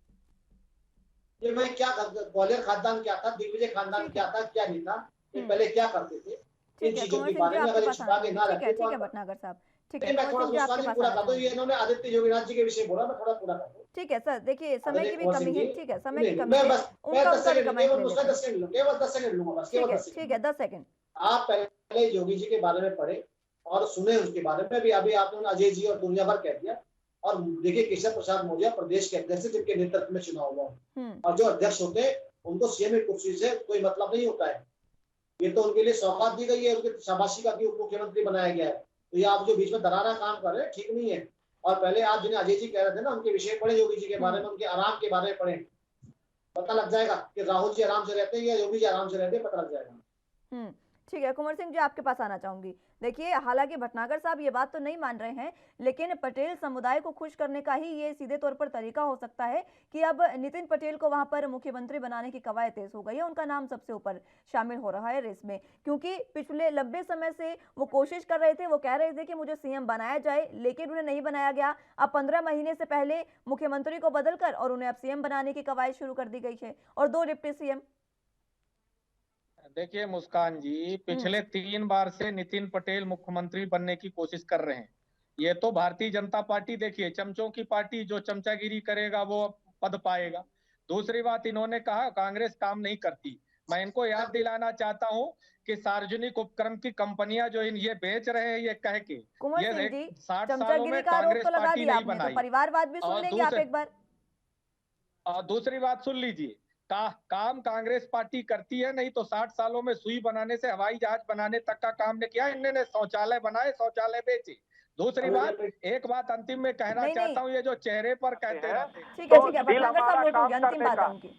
कि मैं क्या, ग्वालियर खानदान क्या था, दिग्विजय खानदान क्या था, क्या नहीं था, ये पहले क्या करते थे, इन ठीक है चीजों कुंवर के सिंह जी, बारे में आपके अगर पास छुपा के आना ना चाहिए। रखे ठीक है तो। भटनागर साहब, ठीक है मैं थोड़ा कुंवर सिंह जी, दूसरा आपके भी पास पूरा आना कर दो। चाहूंगी। ये इन्होंने आदित्य योगीनाथ जी के विषय बोला, मैं थोड़ा पूरा कर दूं। ठीक है सर, देखिए समय की भी कुंवर कमी सिंह है। जी, ठीक है, समय की कमी मैं है, बस मैं उनका 10 सेकंड, कमेंट केवल ले उसका लेते 10 हैं। सेकंड लूंगा, केवल 10 सेकंड लूंगा बस, केवल 10 सेकंड। ठीक है 10 सेकंड। आप पहले योगी जी के बारे में पढ़े और सुने उनके बारे में भी। अभी आपने अजय जी और दुनिया भर कह दिया। और देखिए केशव प्रसाद मौर्य प्रदेश के अध्यक्ष, जिनके नेतृत्व में चुनाव हुआ, और जो अध्यक्ष होते हैं उनको सीएम की कुर्सी से कोई मतलब नहीं होता है। ये तो उनके लिए सौगात दी गई है, उनके शाबाशी का कि उप मुख्यमंत्री बनाया गया है। तो ये आप जो बीच में दरारा काम कर रहे हैं ठीक नहीं है। और पहले आप जिन्हें अजय जी कह रहे थे ना, उनके विषय पढ़े, योगी जी के बारे में, उनके आराम के बारे में पढ़े, पता लग जाएगा कि राहुल जी आराम से रहते हैं या योगी जी आराम से रहते हैं, पता लग जाएगा। ठीक है कुंवर सिंह जी, आपके पास आना चाहूंगी। देखिए हालांकि भटनागर साहब ये बात तो नहीं मान रहे हैं, लेकिन पटेल समुदाय को खुश करने का ही ये सीधे तौर पर तरीका हो सकता है कि अब नितिन पटेल को वहां पर मुख्यमंत्री बनाने की कवायद तेज हो गई है, उनका नाम सबसे ऊपर शामिल हो रहा है रेस में। क्योंकि पिछले लंबे समय से वो कोशिश कर रहे थे, वो कह रहे थे कि मुझे सीएम बनाया जाए, लेकिन उन्हें नहीं बनाया गया। अब 15 महीने से पहले मुख्यमंत्री को बदलकर और उन्हें अब सीएम बनाने की कवायद शुरू कर दी गई है, और 2 डिप्टी सीएम। देखिए मुस्कान जी, पिछले 3 बार से नितिन पटेल मुख्यमंत्री बनने की कोशिश कर रहे हैं। ये तो भारतीय जनता पार्टी, देखिए चमचों की पार्टी, जो चमचागिरी करेगा वो पद पाएगा। दूसरी बात, इन्होंने कहा कांग्रेस काम नहीं करती। मैं इनको याद दिलाना चाहता हूं कि सार्वजनिक उपक्रम की कंपनियां जो ये बेच रहे हैं, ये कह के कुंवर ये सिंह जी, 60 सालों चमचागिरी में का आरोप कांग्रेस तो लगा पार्टी दिया नहीं आपने, तो बनाई। परिवारवाद भी सुन और लेंगे आप एक बार। दूसरी बात सुन लीजिए, काम कांग्रेस पार्टी करती है, नहीं तो 60 सालों में सुई बनाने से हवाई जहाज बनाने तक का काम ने किया। इन्होंने शौचालय बनाए, शौचालय बेचे। दूसरी बात, एक बात अंतिम में कहना चाहता हूँ, ये जो चेहरे पर कहते रहते हैं। ठीक है भटनागर साहब, नोट हो गया, अंतिम बात है उनकी।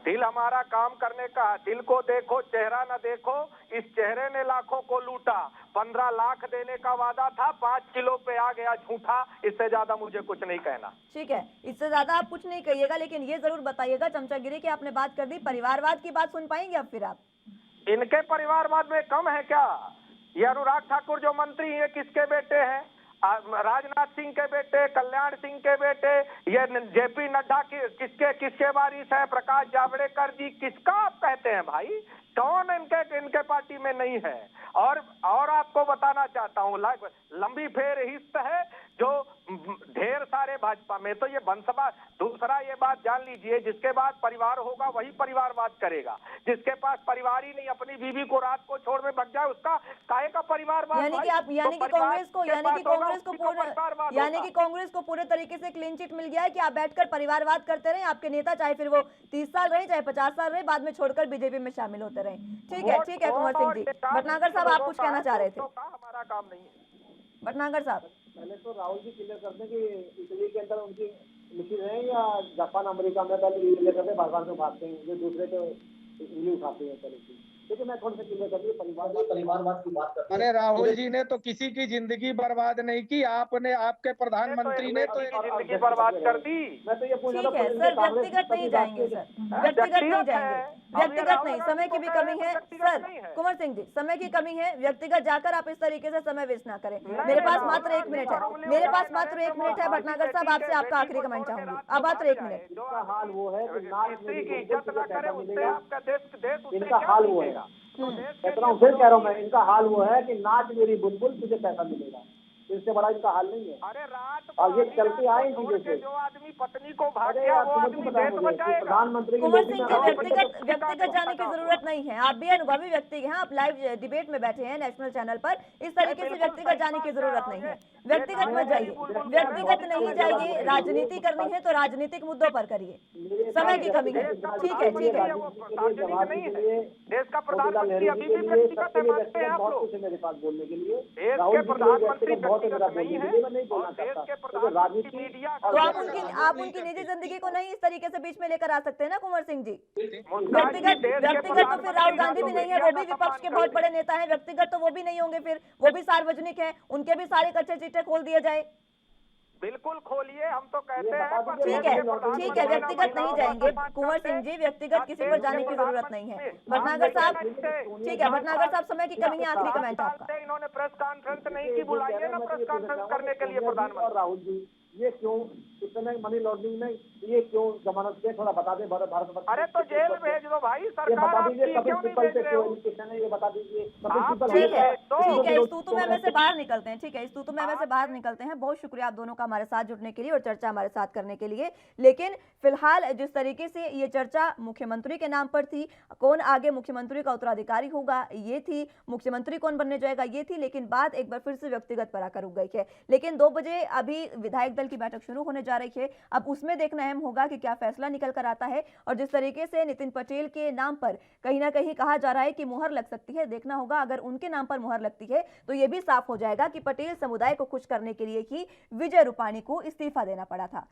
दिल हमारा काम करने का, दिल को देखो चेहरा न देखो, इस चेहरे ने लाखों को लूटा। 15 लाख देने का वादा था, 5 किलो पे आ गया झूठा। इससे ज्यादा मुझे कुछ नहीं कहना। ठीक है, इससे ज्यादा आप कुछ नहीं कहिएगा, लेकिन ये जरूर बताइएगा, चमचागिरी की आपने बात कर दी, परिवारवाद की बात सुन पाएंगे अब फिर आप? इनके परिवारवाद में कम है क्या? ये अनुराग ठाकुर जो मंत्री है किसके बेटे हैं? राजनाथ सिंह के बेटे, कल्याण सिंह के बेटे, ये जेपी नड्डा किसके वारिस है? प्रकाश जावड़ेकर जी किसका आप कहते हैं भाई? कौन इनके पार्टी में नहीं है? और आपको बताना चाहता हूँ, लंबी फेरहिस्त है जो ढेर सारे भाजपा में, तो ये वंशवाद। दूसरा ये बात जान लीजिए, जिसके बाद परिवार होगा वही परिवारवाद करेगा। जिसके पास परिवार ही नहीं, अपनी बीवी को रात को छोड़ में भग जाए, उसका काहे का परिवारवाद? यानी कि आप कांग्रेस को पूरे तरीके से क्लीन चिट मिल गया है कि आप बैठकर परिवारवाद करते रहे, आपके नेता चाहे फिर वो 30 साल रहे चाहे 50 साल रहे, बाद में छोड़कर बीजेपी में शामिल होते रहे। ठीक है कुंवर सिंह जी। भटनागर साहब, आप कुछ कहना चाह रहे थे? हमारा काम नहीं है भटनागर साहब। पहले तो राहुल जी क्लियर कर दें कि इटली के अंदर उनकी मिसिज है या जापान अमेरिका में, पहले ये क्लियर कर दें। बार तो भागते हैं जो दूसरे को उंगली उठाते हैं पहले की। लेकिन मैं थोड़ा सा क्लियर कर दूँ, परिवारवाद की बात करते हैं। अरे राहुल जी ने तो किसी की जिंदगी बर्बाद नहीं की, आपने, आपके प्रधानमंत्री ने तो एक जिंदगी बर्बाद कर दी। मैं तो ये पूछ रहा ठीक है सर, व्यक्तिगत नहीं जाएंगे सर, व्यक्तिगत नहीं जाएंगे, व्यक्तिगत नहीं, समय की भी कमी है सर। कुंवर सिंह जी, समय की कमी है, व्यक्तिगत जाकर आप इस तरीके से समय वेस्ट ना करें। मेरे पास मात्र 1 मिनट है, मेरे पास मात्र 1 मिनट है। भटनागर साहब, आपसे आपका आखिरी कमेंट चाहूंगी, अब मात्र 1 मिनट। इनका हाल वो है कि नाच में की इज्जत न करे उससे आपका देश इनका हाल वो है, कहता हूँ, फिर कह रहा हूँ मैं, इनका हाल वो है कि नाच मेरी बुलबुल तुझे पैसा मिलेगा। इससे बड़ा इनका हाल नहीं है। अरे रात और ये चलते आए इन चीजों से। जो आदमी पत्नी को भाग गया वो आदमी देश बचाएगा। प्रधानमंत्री कुंवर सिंह जी, व्यक्तिगत जाने की जरूरत नहीं है, आप भी अनुभवी व्यक्ति हैं, आप लाइव डिबेट में बैठे हैं नेशनल चैनल पर, इस तरीके से व्यक्तिगत जाने की जरूरत नहीं है। व्यक्तिगत मत जाइए, व्यक्तिगत नहीं जाइए, राजनीति करनी है तो राजनीतिक मुद्दों पर करिए, समय की कमी है। ठीक है, ठीक है, देश का प्रधानमंत्री अभी भी व्यक्तिगत है, मानते हैं आप लोग? बहुत कुछ है मेरे पास बोलने के लिए। देश के प्रधानमंत्री बहुत व्यक्तिगत नहीं है, मैं नहीं बोलना और देश के चाहता। प्रधानमंत्री मीडिया तो आप उनकी निजी जिंदगी को नहीं इस तरीके से बीच में लेकर आ सकते हैं ना कुंवर सिंह जी। व्यक्तिगत तो फिर राहुल गांधी भी नहीं है, वो भी विपक्ष के बहुत बड़े नेता हैं। व्यक्तिगत तो वो भी नहीं होंगे, फिर वो भी सार्वजनिक है, उनके भी सारे कच्चे चिट्ठे खोल दिए जाए। बिल्कुल खोलिए, हम तो कहते हैं। ठीक है, व्यक्तिगत नहीं जाएंगे कुंवर सिंह जी, व्यक्तिगत किसी पर जाने की जरूरत नहीं है। भटनागर साहब, ठीक है, भटनागर साहब, समय की कमी है, आखिरी कमेंट आपका। इन्होंने प्रेस कॉन्फ्रेंस नहीं की, बुलाइए ना प्रेस कॉन्फ्रेंस करने के लिए प्रधानमंत्री। और राहुल जी, ये क्यों इस समय मनी लॉन्ड्रिंग में ये क्यों जमानत के थोड़ा बता दें भारत। अरे तो जेल भेज दो भाई, ये सरकार बता आपकी दीजिए क्यों नहीं भेज रहे हो? ये बता दीजिए। ठीक है, इस तूतु में से बाहर निकलते हैं। ठीक है, इस तूतु में से बाहर निकलते हैं। बहुत शुक्रिया आप दोनों का हमारे साथ जुड़ने के लिए और चर्चा हमारे साथ करने के लिए। लेकिन फिलहाल जिस तरीके से ये चर्चा मुख्यमंत्री के नाम पर थी, कौन आगे मुख्यमंत्री का उत्तराधिकारी होगा ये थी, मुख्यमंत्री कौन बनने जाएगा ये थी, लेकिन बात एक बार फिर से व्यक्तिगत पर आकर रुक गई है। लेकिन 2 बजे अभी विधायक दल की बैठक शुरू होने जा रही है। अब उसमें देखना अहम होगा कि क्या फैसला निकल कर आता है। और जिस तरीके से नितिन पटेल के नाम पर कहीं ना कहीं कहा जा रहा है कि मुहर लग सकती है, देखना होगा अगर उनके नाम पर मुहर लगती है तो यह भी साफ हो जाएगा कि पटेल समुदाय को खुश करने के लिए ही विजय रूपाणी को इस्तीफा देना पड़ा था।